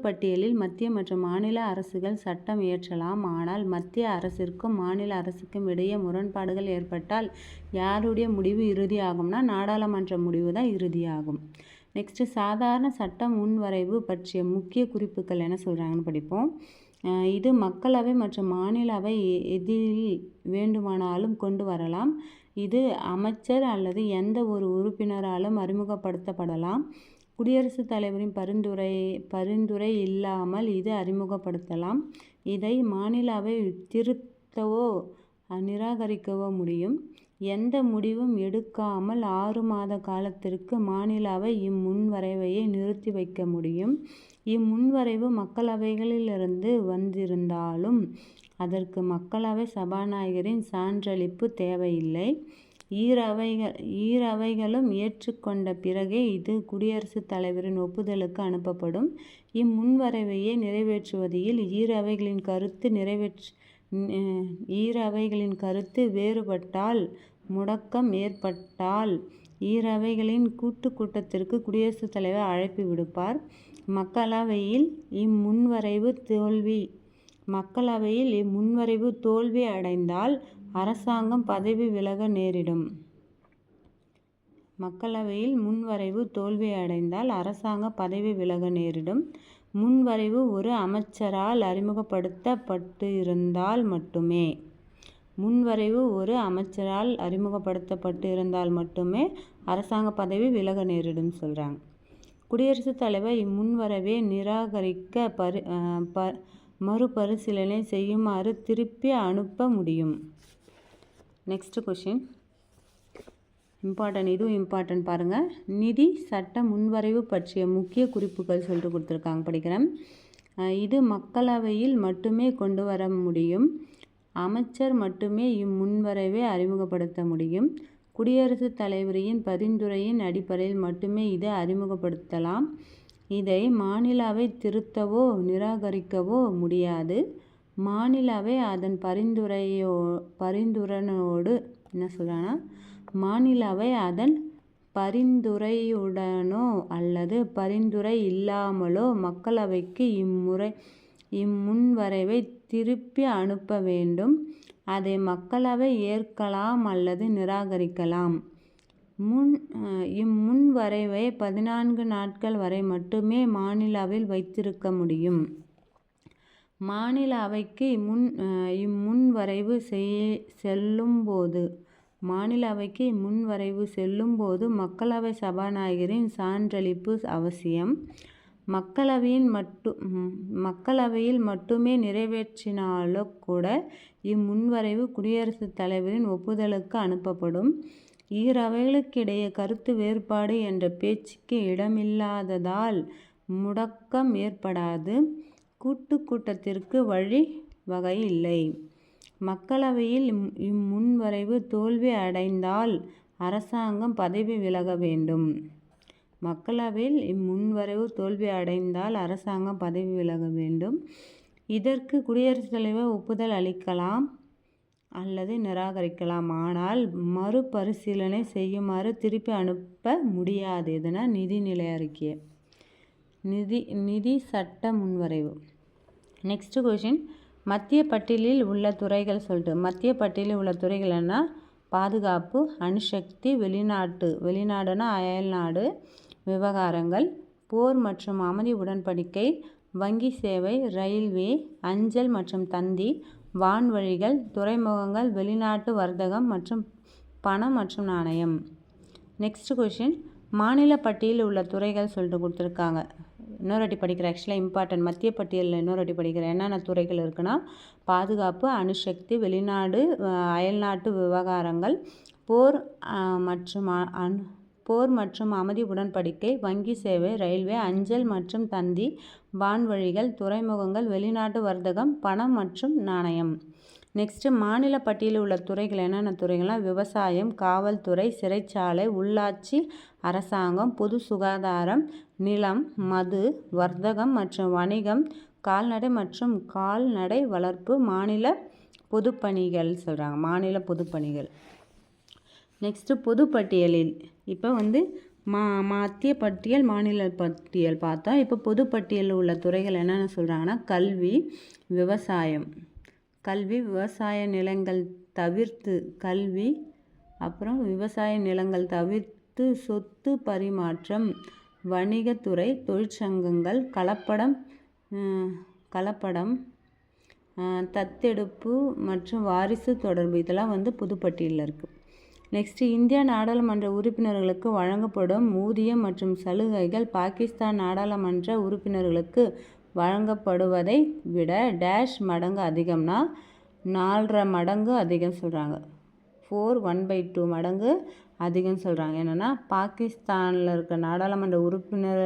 பட்டியலில் மத்திய மற்றும் மாநில அரசுகள் சட்டம் இயற்றலாம். ஆனால் மத்திய அரசிற்கும் மாநில அரசுக்கும் இடையே முரண்பாடுகள் ஏற்பட்டால் யாருடைய முடிவு இறுதியாகும்னா நாடாளுமன்ற முடிவு தான் இறுதியாகும். நெக்ஸ்ட்டு சாதாரண சட்ட முன்வரைவு பற்றிய முக்கிய குறிப்புகள் என்ன சொல்கிறாங்கன்னு படிப்போம். இது மக்களவை மற்றும் மாநிலவை எதில் வேண்டுமானாலும் கொண்டு வரலாம். இது அமைச்சர் அல்லது எந்த ஒரு உறுப்பினராலும் அறிமுகப்படுத்தப்படலாம். குடியரசுத் தலைவரின் பரிந்துரை இல்லாமல் இது அறிமுகப்படுத்தலாம். இதை மாநிலவை திருத்தவோ நிராகரிக்கவோ முடியும். எந்த முடிவும் எடுக்காமல் 6 மாத காலத்திற்கு மாநிலவை இம்முன்வரைவையை நிறுத்தி வைக்க முடியும். இம்முன்வரைவு மக்களவைகளிலிருந்து வந்திருந்தாலும் அதற்கு மக்களவை சபாநாயகரின் சான்றளிப்பு தேவையில்லை. ஈரவைகளும் ஏற்றுக்கொண்ட பிறகே இது குடியரசுத் தலைவரின் ஒப்புதலுக்கு அனுப்பப்படும். இம்முன்வரைவையை நிறைவேற்றுவதில் ஈரவைகளின் கருத்து வேறுபட்டால் முடக்கம் ஏற்பட்டால் ஈரவைகளின் கூட்டத்திற்கு குடியரசுத் தலைவர் அழைப்பு விடுப்பார். மக்களவையில் இம்முன்வரைவு தோல்வி அடைந்தால் அரசாங்கம் பதவி விலக நேரிடும். முன்வரைவு ஒரு அமைச்சரால் அறிமுகப்படுத்தப்பட்டு இருந்தால் மட்டுமே அரசாங்க பதவி விலக நேரிடும் சொல்கிறாங்க. குடியரசுத் தலைவர் இம்முன்வரைவை நிராகரிக்க மறுபரிசீலனை செய்யுமாறு திருப்பி அனுப்ப முடியும். நெக்ஸ்ட் கொஷின் இதுவும் இம்பார்ட்டன்ட் பாருங்கள். நிதி சட்ட முன்வரைவு பற்றிய முக்கிய குறிப்புகள் சொல்லிட்டு கொடுத்துருக்காங்க, படிக்கிறேன். இது மக்களவையில் மட்டுமே கொண்டு வர முடியும். அமைச்சர் மட்டுமே இம்முன்வரைவை அறிமுகப்படுத்த முடியும். குடியரசுத் தலைவரின் பரிந்துரையின் அடிப்படையில் மட்டுமே இது அறிமுகப்படுத்தலாம். இதை மாநிலவை திருத்தவோ நிராகரிக்கவோ முடியாது. மாநிலவை அதன் பரிந்துரையுடனோ அல்லது பரிந்துரை இல்லாமலோ மக்களவைக்கு இம்முன்வரைவை திருப்பி அனுப்ப வேண்டும். அதை மக்களவை ஏற்கலாம் அல்லது நிராகரிக்கலாம். இம்முன்வரைவை 14 நாட்கள் வரை மட்டுமே மாநிலவில் வைத்திருக்க முடியும். மாநிலவைக்கு இம்முன்வரைவு செல்லும் போது மக்களவை சபாநாயகரின் சான்றளிப்பு அவசியம். மக்களவையில் மட்டுமே நிறைவேற்றினாலோ கூட இம்முன்வரைவு குடியரசுத் தலைவரின் ஒப்புதலுக்கு அனுப்பப்படும். ஈரவைகளுக்கிடையே கருத்து வேறுபாடு என்ற பேச்சுக்கு இடமில்லாததால் முடக்கம் ஏற்படாது. கூட்டத்திற்கு வகை இல்லை. மக்களவையில் இம்முன்வரைவு தோல்வி அடைந்தால் அரசாங்கம் பதவி விலக வேண்டும். இதற்கு குடியரசுத் தலைவர் ஒப்புதல் அளிக்கலாம் அல்லது நிராகரிக்கலாம். ஆனால் மறுபரிசீலனை செய்யுமாறு திருப்பி அனுப்ப முடியாது. எதுனா நிதிநிலை அறிக்கை. நிதி சட்ட முன்வரைவு. நெக்ஸ்ட்டு கொஷின், மத்திய பட்டியலில் உள்ள துறைகள் சொல்லிட்டு. மத்திய பட்டியலில் உள்ள துறைகள் என்ன? பாதுகாப்பு, அணுசக்தி, வெளிநாடுனா அயல்நாடு விவகாரங்கள், போர் மற்றும் அமைதி உடன்படிக்கை, வங்கி சேவை, ரயில்வே, அஞ்சல் மற்றும் தந்தி, வான்வழிகள், துறைமுகங்கள், வெளிநாட்டு வர்த்தகம் மற்றும் பணம் மற்றும் நாணயம். நெக்ஸ்ட் கொஷின், மாநில பட்டியலில் உள்ள துறைகள் சொல்லிட்டு கொடுத்துருக்காங்க. இன்னொரு வாட்டி படிக்கிறேன், ஆக்சுவலாக இம்பார்ட்டன்ட். மத்திய பட்டியலில் இன்னொரு வாட்டி படிக்கிறேன். என்னென்ன துறைகள் இருக்குன்னா, பாதுகாப்பு, அணுசக்தி, வெளிநாடு அயல்நாட்டு விவகாரங்கள், போர் மற்றும் அமைதி உடன்படிக்கை, வங்கி சேவை, ரயில்வே, அஞ்சல் மற்றும் தந்தி, வான்வழிகள், துறைமுகங்கள், வெளிநாட்டு வர்த்தகம், பணம் மற்றும் நாணயம். நெக்ஸ்ட்டு மாநில பட்டியலில் உள்ள துறைகள் என்னென்ன துறைகள்லாம், விவசாயம், காவல்துறை, சிறைச்சாலை, உள்ளாட்சி அரசாங்கம், பொது சுகாதாரம், நிலம், மது, வர்த்தகம் மற்றும் வணிகம், கால்நடை மற்றும் கால்நடை வளர்ப்பு, மாநில பொதுப்பணிகள் சொல்கிறாங்க. மாநில பொதுப்பணிகள். நெக்ஸ்ட்டு பொதுப்பட்டியலில் இப்போ மத்திய பட்டியல், மாநில பட்டியல் பார்த்தோம். இப்போ பொதுப்பட்டியலில் உள்ள துறைகள் என்னென்ன சொல்கிறாங்கன்னா, கல்வி, விவசாயம், விவசாய நிலங்கள் தவிர்த்து அப்புறம் விவசாய நிலங்கள் தவிர்த்து சொத்து பரிமாற்றம், வணிகத்துறை, தொழிற்சங்கங்கள், கலப்படம், தத்தெடுப்பு மற்றும் வாரிசு தொடர்பு, இதெல்லாம் பொதுப்பட்டியலில் இருக்குது. நெக்ஸ்ட்டு, இந்திய நாடாளுமன்ற உறுப்பினர்களுக்கு வழங்கப்படும் ஊதியம் மற்றும் சலுகைகள் பாகிஸ்தான் நாடாளுமன்ற உறுப்பினர்களுக்கு வழங்கப்படுவதை விட டேஷ் மடங்கு அதிகம்னா 4.5 மடங்கு அதிகம் சொல்கிறாங்க. 1/2 மடங்கு அதிகம் சொல்கிறாங்க. என்னென்னா, பாகிஸ்தானில் இருக்க நாடாளுமன்ற உறுப்பினர்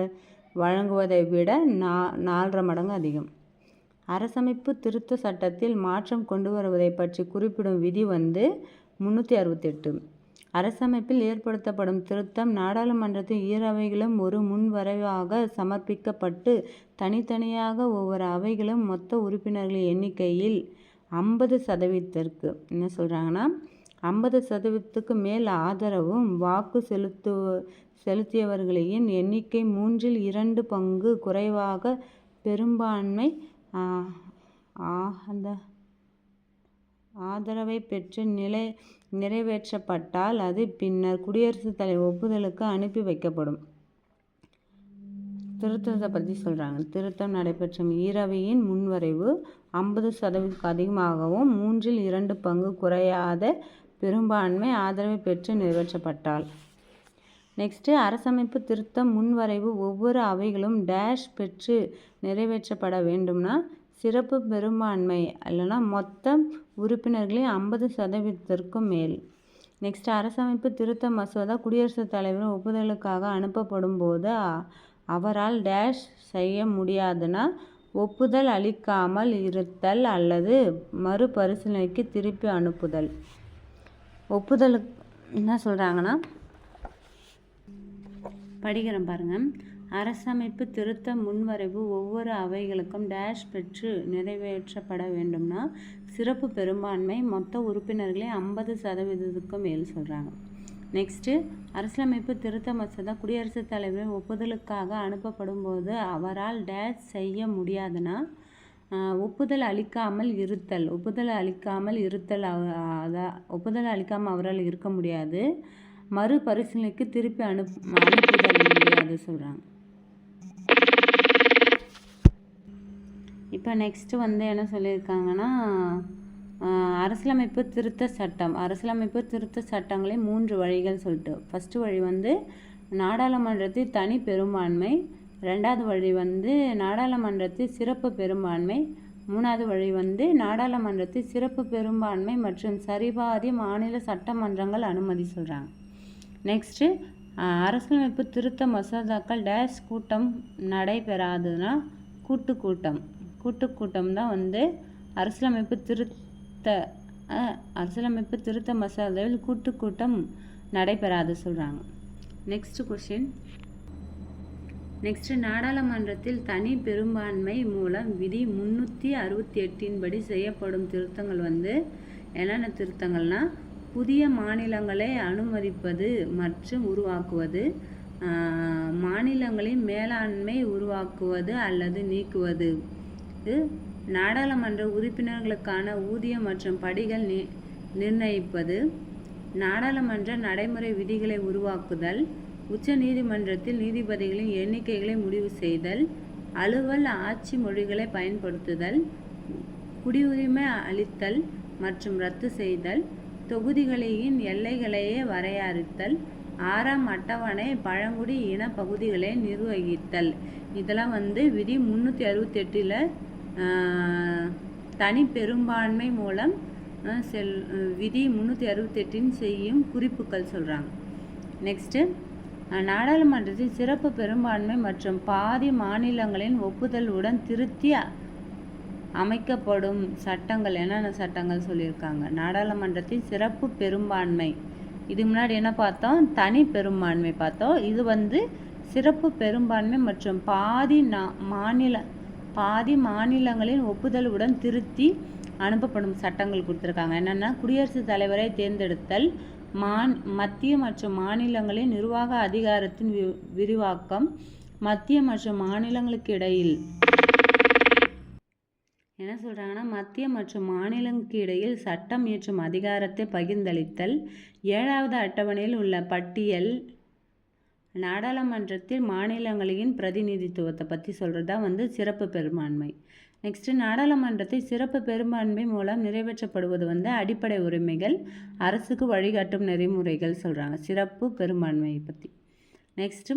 வழங்குவதை விட 4.5 மடங்கு அதிகம். அரசமைப்பு திருத்த சட்டத்தில் மாற்றம் கொண்டு வருவதை பற்றி குறிப்பிடும் விதி 368. அரசமைப்பில் ஏற்படுத்தப்படும் திருத்தம் நாடாளுமன்றத்தின் இரு அவைகளும் ஒரு முன்வரைவாக சமர்ப்பிக்கப்பட்டு தனித்தனியாக ஒவ்வொரு அவைகளும் மொத்த உறுப்பினர்களின் எண்ணிக்கையில் 50% என்ன சொல்கிறாங்கன்னா 50% மேல் ஆதரவும் வாக்கு செலுத்தியவர்களின் எண்ணிக்கை 2/3 பங்கு குறைவாக பெரும்பான்மை ஆதரவை பெற்று நிறைவேற்றப்பட்டால் அது பின்னர் குடியரசுத் தலைவர் ஒப்புதலுக்கு அனுப்பி வைக்கப்படும். திருத்தத்தை பற்றி சொல்கிறாங்க. திருத்தம் நடைபெற்ற ஈரவையின் முன்வரைவு 50% அதிகமாகவும் 2/3 பங்கு குறையாத பெரும்பான்மை ஆதரவை பெற்று நிறைவேற்றப்பட்டால். நெக்ஸ்ட்டு, அரசமைப்பு திருத்தம் முன்வரைவு ஒவ்வொரு அவைகளும் டேஷ் பெற்று நிறைவேற்றப்பட வேண்டும்னா சிறப்பு பெரும்பான்மை இல்லைன்னா மொத்த உறுப்பினர்களின் 50% மேல். நெக்ஸ்ட், அரசமைப்பு திருத்த மசோதா குடியரசுத் தலைவர் ஒப்புதலுக்காக அனுப்பப்படும் போது அவரால் டேஷ் செய்ய முடியாதுன்னா ஒப்புதல் அளிக்காமல் இருத்தல் அல்லது மறுபரிசீலனைக்கு திருப்பி அனுப்புதல். ஒப்புதலுக்கு என்ன சொல்கிறாங்கன்னா, படிக்கிறேன் பாருங்கள். அரசமைப்பு திருத்த முன்வரைவு ஒவ்வொரு அவைகளுக்கும் டேஷ் பெற்று நிறைவேற்றப்பட வேண்டும்னா சிறப்பு பெரும்பான்மை மொத்த உறுப்பினர்களின் 50% மேல் சொல்கிறாங்க. நெக்ஸ்ட்டு, அரசியலமைப்பு திருத்த மசோதா குடியரசுத் தலைவரின் ஒப்புதலுக்காக அனுப்பப்படும் போது அவரால் டேஷ் செய்ய முடியாதுன்னா ஒப்புதல் அளிக்காமல் இருத்தல். ஒப்புதல் அளிக்காமல் அவரால் இருக்க முடியாது. மறுபரிசீலனைக்கு திருப்பி அனுப்புதல் முடியாது சொல்கிறாங்க. இப்போ நெக்ஸ்ட்டு என்ன சொல்லியிருக்காங்கன்னா, அரசியலமைப்பு திருத்த சட்டம். அரசியலமைப்பு திருத்த சட்டங்களின் 3 வழிகள் சொல்லிட்டு. ஃபஸ்ட்டு வழி நாடாளுமன்றத்தில் தனி பெரும்பான்மை, 2வது வழி நாடாளுமன்றத்தில் சிறப்பு பெரும்பான்மை, 3வது வழி நாடாளுமன்றத்தில் சிறப்பு பெரும்பான்மை மற்றும் சரிபாதி மாநில சட்டமன்றங்கள் அனுமதி சொல்கிறாங்க. நெக்ஸ்ட்டு, அரசியலமைப்பு திருத்த மசோதாக்கள் டேஷ் கூட்டம் நடைபெறாதுன்னா கூட்டுக்கூட்டம் தான் அரசியலமைப்பு திருத்த மசோதாவில் கூட்டுக்கூட்டம் நடைபெறாது சொல்கிறாங்க. Next question. நெக்ஸ்ட், நாடாளுமன்றத்தில் தனி பெரும்பான்மை மூலம் விதி 368 படி செய்யப்படும் திருத்தங்கள் என்னென்ன திருத்தங்கள்னா, புதிய மாநிலங்களை அனுமதிப்பது மற்றும் உருவாக்குவது, மாநிலங்களின் மேலாண்மை உருவாக்குவது அல்லது நீக்குவது. நாடாளுமன்ற உறுப்பினர்களுக்கான ஊதியம் மற்றும் படிகள் நிர்ணயிப்பது. நாடாளுமன்ற நடைமுறை விதிகளை உருவாக்குதல். உச்ச நீதிமன்றத்தில் நீதிபதிகளின் எண்ணிக்கைகளை முடிவு செய்தல். அலுவல் ஆட்சி மொழிகளை பயன்படுத்துதல். குடியுரிமை அளித்தல் மற்றும் ரத்து செய்தல். தொகுதிகளின் எல்லைகளையே வரையறுத்தல். 6ஆம் அட்டவணை பழங்குடி இன பகுதிகளை நிர்வகித்தல். இதெல்லாம் விதி 368 தனி பெரும்பான்மை மூலம் விதி 368 செய்யும் குறிப்புகள் சொல்கிறாங்க. நெக்ஸ்ட்டு நாடாளுமன்றத்தில் சிறப்பு பெரும்பான்மை மற்றும் பாதி மாநிலங்களின் ஒப்புதலுடன் திருத்தி அமைக்கப்படும் சட்டங்கள் என்னென்ன சட்டங்கள் சொல்லியிருக்காங்க. நாடாளுமன்றத்தில் சிறப்பு பெரும்பான்மை, இதுக்கு முன்னாடி என்ன பார்த்தோம், தனி பெரும்பான்மை பார்த்தோம். இது சிறப்பு பெரும்பான்மை மற்றும் பாதி மாநிலங்களின் ஒப்புதலுடன் திருத்தி அனுப்பப்படும் சட்டங்கள் கொடுத்துருக்காங்க. என்னென்னா குடியரசுத் தலைவரை தேர்ந்தெடுத்தல், மத்திய மற்றும் மாநிலங்களின் நிர்வாக அதிகாரத்தின் விரிவாக்கம், மத்திய மற்றும் மாநிலங்களுக்கு இடையில் என்ன சொல்கிறாங்கன்னா மத்திய மற்றும் மாநிலங்களுக்கு இடையில் சட்டம் இயற்றும் அதிகாரத்தை பகிர்ந்தளித்தல். 7வது அட்டவணையில் உள்ள பட்டியல் நாடாளுமன்றத்தில் மாநிலங்களின் பிரதிநிதித்துவத்தை பற்றி சொல்கிறது தான் சிறப்பு பெரும்பான்மை. நெக்ஸ்ட்டு நாடாளுமன்றத்தில் சிறப்பு பெரும்பான்மை மூலம் நிறைவேற்றப்படுவது அடிப்படை உரிமைகள், அரசுக்கு வழிகாட்டும் நெறிமுறைகள் சொல்கிறாங்க சிறப்பு பெரும்பான்மையை பற்றி. நெக்ஸ்ட்டு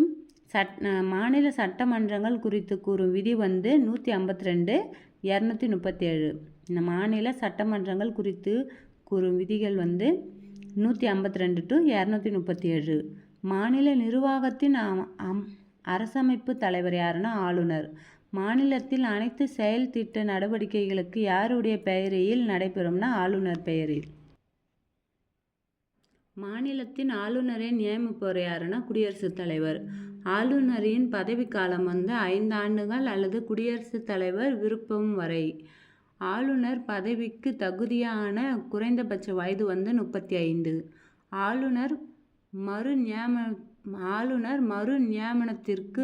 மாநில சட்டமன்றங்கள் குறித்து கூறும் விதி 152, 237. இந்த மாநில சட்டமன்றங்கள் குறித்து கூறும் விதிகள் 152 to 237. மாநில நிர்வாகத்தின் அரசமைப்பு தலைவர் யாருன்னா ஆளுநர். மாநிலத்தில் அனைத்து செயல் திட்ட நடவடிக்கைகளுக்கு யாருடைய பெயரில் நடைபெறும்னா ஆளுநர் பெயரில். மாநிலத்தின் ஆளுநரை நியமிப்பவர் யாருன்னா குடியரசுத் தலைவர். ஆளுநரின் பதவிக்காலம் 5 ஆண்டுகள் அல்லது குடியரசுத் தலைவர் விருப்பம் வரை. ஆளுநர் பதவிக்கு தகுதியான குறைந்தபட்ச வயது 35. ஆளுநர் மறு நியமனத்திற்கு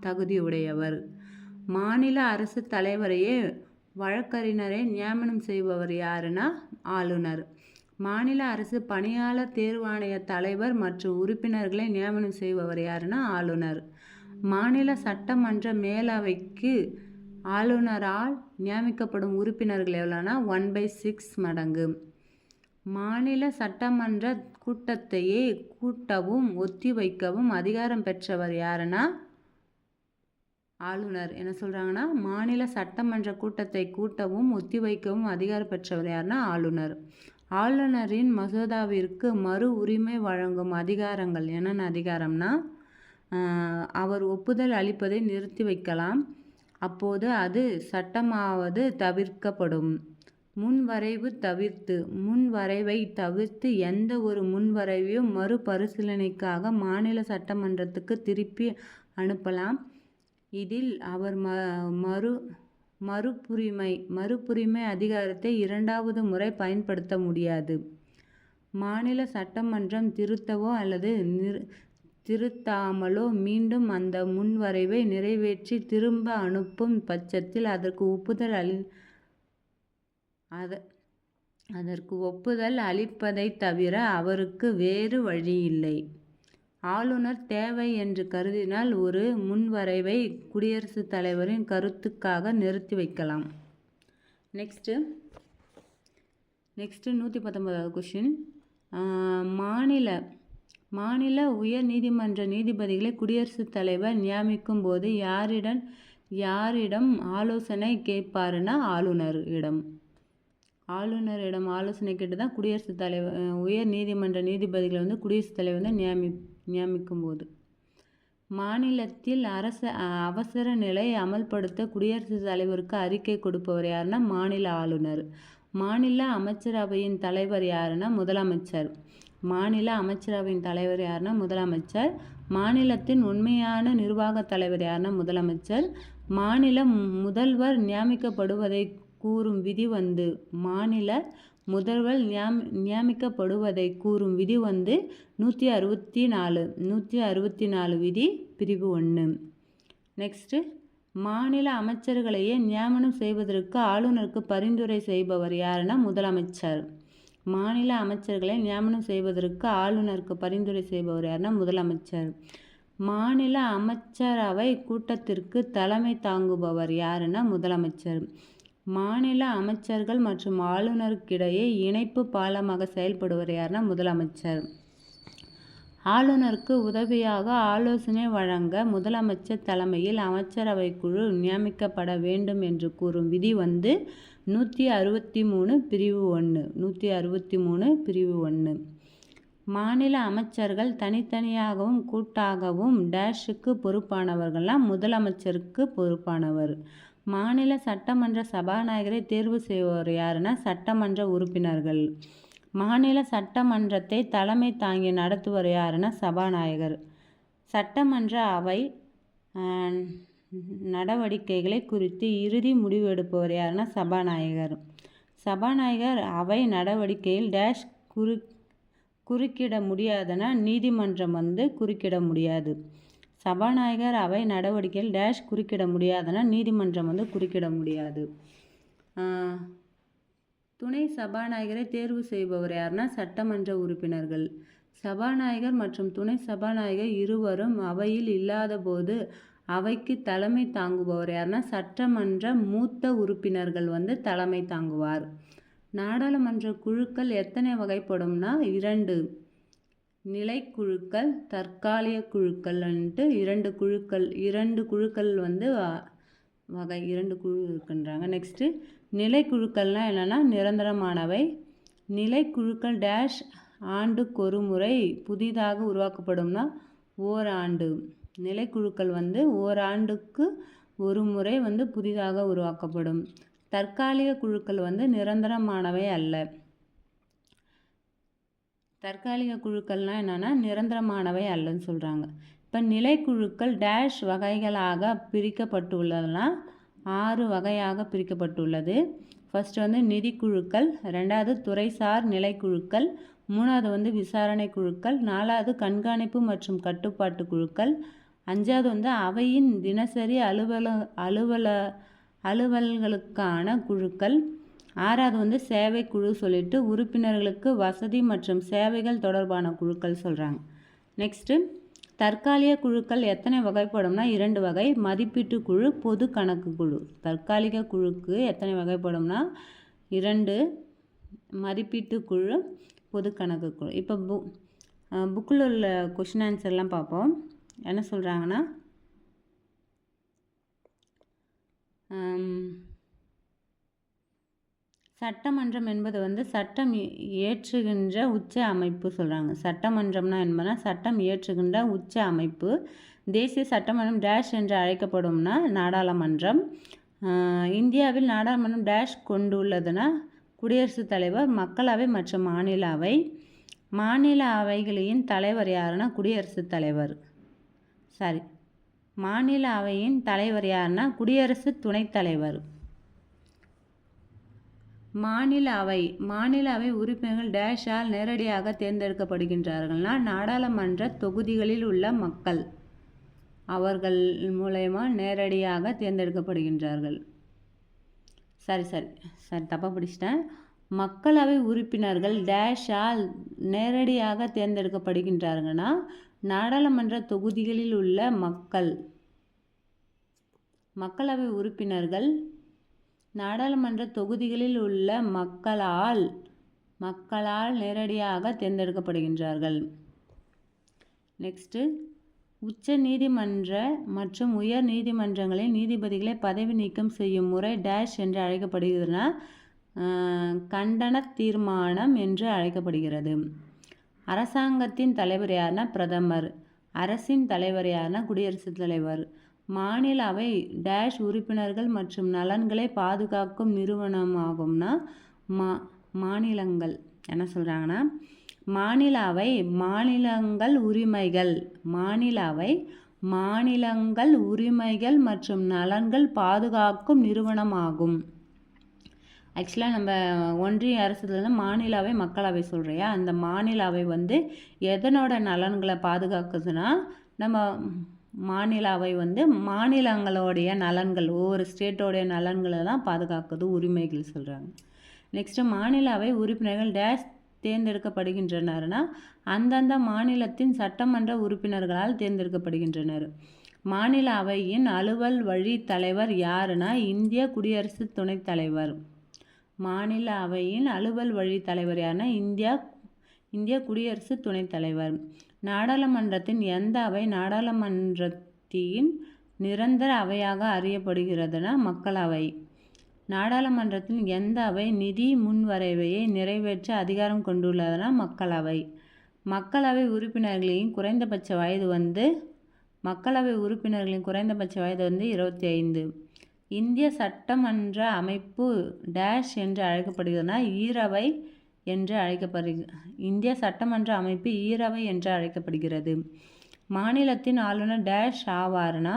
தகுதியுடையவர். மாநில அரசு தலைவரையே வழக்கறிஞரை நியமனம் செய்பவர் யாருன்னா ஆளுநர். மாநில அரசு பணியாளர் தேர்வாணைய தலைவர் மற்றும் உறுப்பினர்களை நியமனம் செய்பவர் யாருன்னா ஆளுநர். மாநில சட்டமன்ற மேலவைக்கு ஆளுநரால் நியமிக்கப்படும் உறுப்பினர்கள் எவ்வளோனா 1/6 மடங்கு. மாநில சட்டமன்ற கூட்டத்தையே கூட்டவும் ஒத்திவைக்கவும் அதிகாரம் பெற்றவர் யாருன்னா ஆளுநர். என்ன சொல்கிறாங்கன்னா மாநில சட்டமன்ற கூட்டத்தை கூட்டவும் ஒத்திவைக்கவும் அதிகாரம் பெற்றவர் யாருன்னா ஆளுநர். ஆளுநரின் மசோதாவிற்கு மறு உரிமை வழங்கும் அதிகாரங்கள் என்னென்ன அதிகாரம்னா அவர் ஒப்புதல் அளிப்பதை நிறுத்தி வைக்கலாம், அப்போது அது சட்டமாவது தவிர்க்கப்படும். முன்வரைவை தவிர்த்து எந்த ஒரு முன்வரைவையும் மறுபரிசீலனைக்காக மாநில சட்டமன்றத்துக்கு திருப்பி அனுப்பலாம். இதில் அவர் மறுப்புரிமை அதிகாரத்தை 2வது முறை பயன்படுத்த முடியாது. மாநில சட்டமன்றம் திருத்தவோ அல்லது திருத்தாமலோ மீண்டும் அந்த முன்வரைவை நிறைவேற்றி திரும்ப அனுப்பும் பட்சத்தில் அதற்கு ஒப்புதல் அளிப்பதை தவிர அவருக்கு வேறு வழியில்லை. ஆளுநர் தேவை என்று கருதினால் ஒரு முன்வரைவை குடியரசுத் தலைவரின் கருத்துக்காக நிறுத்தி வைக்கலாம். நெக்ஸ்ட்டு 119வது கொஷின். மாநில உயர் நீதிமன்ற நீதிபதிகளை குடியரசுத் தலைவர் நியமிக்கும் போது யாரிடம் ஆலோசனை கேட்பாருன்னா ஆளுநரிடம் ஆலோசனை கேட்டு தான் குடியரசுத் தலைவர் உயர் நீதிமன்ற நீதிபதிகளை குடியரசுத் தலைவர் நியமிக்கும் போது. மாநிலத்தில் அவசர நிலை அமல்படுத்த குடியரசுத் தலைவருக்கு அறிக்கை கொடுப்பவர் யாருன்னா மாநில ஆளுநர். மாநில அமைச்சரவையின் தலைவர் யாருன்னா முதலமைச்சர். மாநிலத்தின் உண்மையான நிர்வாக தலைவர் யாருன்னா முதலமைச்சர். மாநில முதல்வர் நியமிக்கப்படுவதை கூறும் விதி மாநில முதல்வர் நியமிக்கப்படுவதை கூறும் விதி வந்து 164 விதி பிரிவு 1. நெக்ஸ்ட்டு, மாநில அமைச்சர்களையே நியமனம் செய்வதற்கு ஆளுநருக்கு பரிந்துரை செய்பவர் யாருன்னா முதலமைச்சர். மாநில அமைச்சர்களை நியமனம் செய்வதற்கு ஆளுநருக்கு பரிந்துரை செய்பவர் யாருன்னா முதலமைச்சர். மாநில அமைச்சரவை கூட்டத்திற்கு தலைமை தாங்குபவர் யாருன்னா முதலமைச்சர். மாநில அமைச்சர்கள் மற்றும் ஆளுநருக்கிடையே இணைப்பு பாலமாக செயல்படுவர் யாருன்னா முதலமைச்சர். ஆளுநருக்கு உதவியாக ஆலோசனை வழங்க முதலமைச்சர் தலைமையில் அமைச்சரவை குழு நியமிக்கப்பட வேண்டும் என்று கூறும் விதி வந்து 163 பிரிவு 1. 163 பிரிவு 1. மாநில அமைச்சர்கள் தனித்தனியாகவும் கூட்டாகவும் டேஷுக்கு பொறுப்பானவர்கள்லாம் முதலமைச்சருக்கு பொறுப்பானவர். மாநில சட்டமன்ற சபாநாயகரை தேர்வு செய்பவர் யாருன்னா சட்டமன்ற உறுப்பினர்கள். மாநில சட்டமன்றத்தை தலைமை தாங்கி நடத்துவர் யாருன்னா சபாநாயகர். சட்டமன்ற அவை நடவடிக்கைகளை குறித்து இறுதி முடிவு எடுப்பவர் யாருன்னா சபாநாயகர். சபாநாயகர் அவை நடவடிக்கையில் டேஷ் குறுக்கிட முடியாதுன்னா நீதிமன்றம் வந்து குறுக்கிட முடியாது. சபாநாயகர் அவை நடவடிக்கையில் டேஷ் குறுக்கிட முடியாதுன்னா நீதிமன்றம் வந்து குறுக்கிட முடியாது. துணை சபாநாயகரை தேர்வு செய்பவர் யாருன்னா சட்டமன்ற உறுப்பினர்கள். சபாநாயகர் மற்றும் துணை சபாநாயகர் இருவரும் அவையில் இல்லாத போது அவைக்கு தலைமை தாங்குபவர் யாருன்னா சட்டமன்ற மூத்த உறுப்பினர்கள் வந்து தலைமை தாங்குவார். நாடாளுமன்ற குழுக்கள் எத்தனை வகைப்படும்னா 2. நிலைக்குழுக்கள், தற்காலிக குழுக்கள்ன்ட்டு 2 குழுக்கள் வந்து வகை 2 குழு இருக்குன்றாங்க. நெக்ஸ்ட்டு, நிலைக்குழுக்கள்னால் என்னென்னா நிரந்தரமானவை. நிலைக்குழுக்கள் டேஷ் ஆண்டுக்கொரு முறை புதிதாக உருவாக்கப்படும்னா ஓராண்டு. நிலைக்குழுக்கள் வந்து ஓராண்டுக்கு ஒரு முறை வந்து புதிதாக உருவாக்கப்படும். தற்காலிக குழுக்கள் வந்து நிரந்தரமானவை அல்ல. தற்காலிக குழுக்கள்னால் என்னென்னா நிரந்தரமானவை அல்லன்னு சொல்கிறாங்க. இப்போ நிலைக்குழுக்கள் டேஷ் வகைகளாக பிரிக்கப்பட்டுள்ளதுனா 6 வகையாக பிரிக்கப்பட்டுள்ளது. ஃபர்ஸ்ட் வந்து நிதிக்குழுக்கள், 2வது துறைசார் நிலைக்குழுக்கள், 3வது வந்து விசாரணை குழுக்கள், 4வது கண்காணிப்பு மற்றும் கட்டுப்பாட்டு குழுக்கள், 5வது வந்து அவையின் தினசரி அலுவல்களுக்கான குழுக்கள், 6வது வந்து சேவை குழு சொல்லிட்டு உறுப்பினர்களுக்கு வசதி மற்றும் சேவைகள் தொடர்பான குழுக்கள் சொல்கிறாங்க. நெக்ஸ்ட்டு, தற்காலிக குழுக்கள் எத்தனை வகைப்படும்னா 2 வகை. மதிப்பீட்டு குழு, பொது கணக்கு குழு. தற்காலிக குழுக்கு எத்தனை வகைப்படும்னா 2. மதிப்பீட்டு குழு, பொது கணக்கு குழு. இப்போ புக்கில் உள்ள கொஷின் ஆன்சர்லாம் பார்ப்போம். என்ன சொல்கிறாங்கன்னா, சட்டமன்றம் என்பது வந்து சட்டம் இயற்றுகின்ற உச்ச அமைப்பு சொல்கிறாங்க. சட்டமன்றம்னா என்பதுனா சட்டம் இயற்றுகின்ற உச்ச அமைப்பு. தேசிய சட்டமன்றம் டேஷ் என்று அழைக்கப்படும்னா நாடாளுமன்றம். இந்தியாவில் நாடாளுமன்றம் டேஷ் கொண்டுள்ளதுன்னா குடியரசுத் தலைவர், மக்களவை மற்றும் மாநில அவை. மாநில அவைகளின் தலைவர் யாருன்னா குடியரசுத் தலைவர். மாநில அவையின் தலைவர் யாருன்னா குடியரசு துணைத் தலைவர். மாநில அவை உறுப்பினர்கள் டேஷால் நேரடியாக தேர்ந்தெடுக்கப்படுகின்றார்கள்னா நாடாளுமன்ற தொகுதிகளில் உள்ள மக்கள் அவர்கள் மூலயமா நேரடியாக தேர்ந்தெடுக்கப்படுகின்றார்கள். சரி தப்பாக படிச்சிட்டேன். மக்களவை உறுப்பினர்கள் டேஷால் நேரடியாக தேர்ந்தெடுக்கப்படுகின்றார்கள்னா நாடாளுமன்ற தொகுதிகளில் உள்ள மக்கள். மக்களவை உறுப்பினர்கள் நாடாளுமன்ற தொகுதிகளில் உள்ள மக்களால் நேரடியாக தேர்ந்தெடுக்கப்படுகின்றார்கள். நெக்ஸ்ட்டு, உச்ச நீதிமன்ற மற்றும் உயர் நீதிமன்றங்களின் நீதிபதிகளை பதவி நீக்கம் செய்யும் முறை டேஷ் என்று அழைக்கப்படுகிறதுனா கண்டன தீர்மானம் என்று அழைக்கப்படுகிறது. அரசாங்கத்தின் தலைவர் யாருன்னா பிரதமர். அரசின் தலைவர் யாருன்னா குடியரசுத் தலைவர். மாநில அவை டேஷ் உறுப்பினர்கள் மற்றும் நலன்களை பாதுகாக்கும் நிறுவனமாகும்னா மாநிலங்கள். என்ன சொல்கிறாங்கன்னா, மாநில அவை மாநிலங்கள் உரிமைகள் மற்றும் நலன்கள் பாதுகாக்கும் நிறுவனமாகும். ஆக்சுவலாக நம்ம ஒன்றிய அரசுலேருந்து மாநிலவை மக்களவை சொல்கிறியா, அந்த மாநிலவை வந்து எதனோட நலன்களை பாதுகாக்குதுன்னா, நம்ம மாநிலவை வந்து மாநிலங்களுடைய நலன்கள், ஒவ்வொரு ஸ்டேட்டோடைய நலன்களை தான் பாதுகாக்குது, உரிமைகள் சொல்கிறாங்க. நெக்ஸ்ட்டு மாநிலவை உறுப்பினர்கள் டேஷ் தேர்ந்தெடுக்கப்படுகின்றனர்னா, அந்தந்த மாநிலத்தின் சட்டமன்ற உறுப்பினர்களால் தேர்ந்தெடுக்கப்படுகின்றனர். மாநில அவையின் அலுவல் வழி தலைவர் யாருன்னா, இந்திய குடியரசு துணைத் தலைவர். மாநில அவையின் அலுவல் வழி தலைவர் யாருன்னா, இந்திய குடியரசு துணைத் தலைவர். நாடாளுமன்றத்தின் எந்த அவை நாடாளுமன்றத்தின் நிரந்தர அவையாக அறியப்படுகிறதுனா, மக்களவை. நாடாளுமன்றத்தின் எந்த அவை நிதி முன்வரைவையை நிறைவேற்ற அதிகாரம் கொண்டுள்ளதுனா, மக்களவை. மக்களவை உறுப்பினர்களின் குறைந்தபட்ச வயது வந்து 25. இந்திய சட்டமன்ற அமைப்பு டேஷ் என்று அழைக்கப்படுகிறதுனா, ஈரவை என்று இந்திய சட்டமன்ற அமைப்பு ஈரவை என்று அழைக்கப்படுகிறது. மாநிலத்தின் ஆளுநர் டேஷ் ஆவார்னா,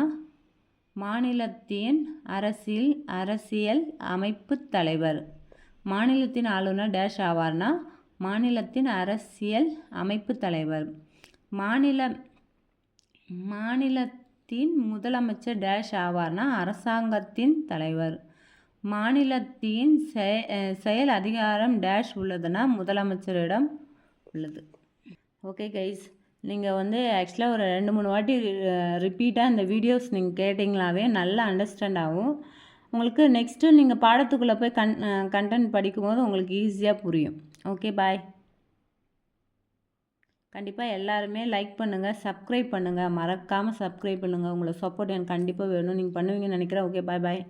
மாநிலத்தின் அரசியல் அமைப்பு தலைவர். மாநிலத்தின் ஆளுநர் டேஷ் ஆவார்னா, மாநிலத்தின் அரசியல் அமைப்பு தலைவர். மாநிலத்தின் முதலமைச்சர் டேஷ் ஆவார்னா, அரசாங்கத்தின் தலைவர். மாநிலத்தின் செயல் அதிகாரம் டேஷ் உள்ளதுன்னா, முதலமைச்சரிடம் உள்ளது. ஓகே கைஸ், நீங்கள் வந்து ஆக்சுவலாக ஒரு 2-3 வாட்டி ரிப்பீட்டாக இந்த வீடியோஸ் நீங்கள் கேட்டிங்களாவே நல்லா அண்டர்ஸ்டாண்ட் ஆகும் உங்களுக்கு. நெக்ஸ்ட்டு நீங்கள் பாடத்துக்குள்ளே போய் கண்டென்ட் படிக்கும்போது உங்களுக்கு ஈஸியாக புரியும். ஓகே, பாய். கண்டிப்பாக எல்லாருமே லைக் பண்ணுங்கள், சப்ஸ்கிரைப் பண்ணுங்கள், மறக்காமல் சப்ஸ்கிரைப் பண்ணுங்கள். உங்களை சப்போர்ட் எனக்கு கண்டிப்பாக வேணும், நீங்கள் பண்ணுவீங்கன்னு நினைக்கிறேன். ஓகே, பாய்.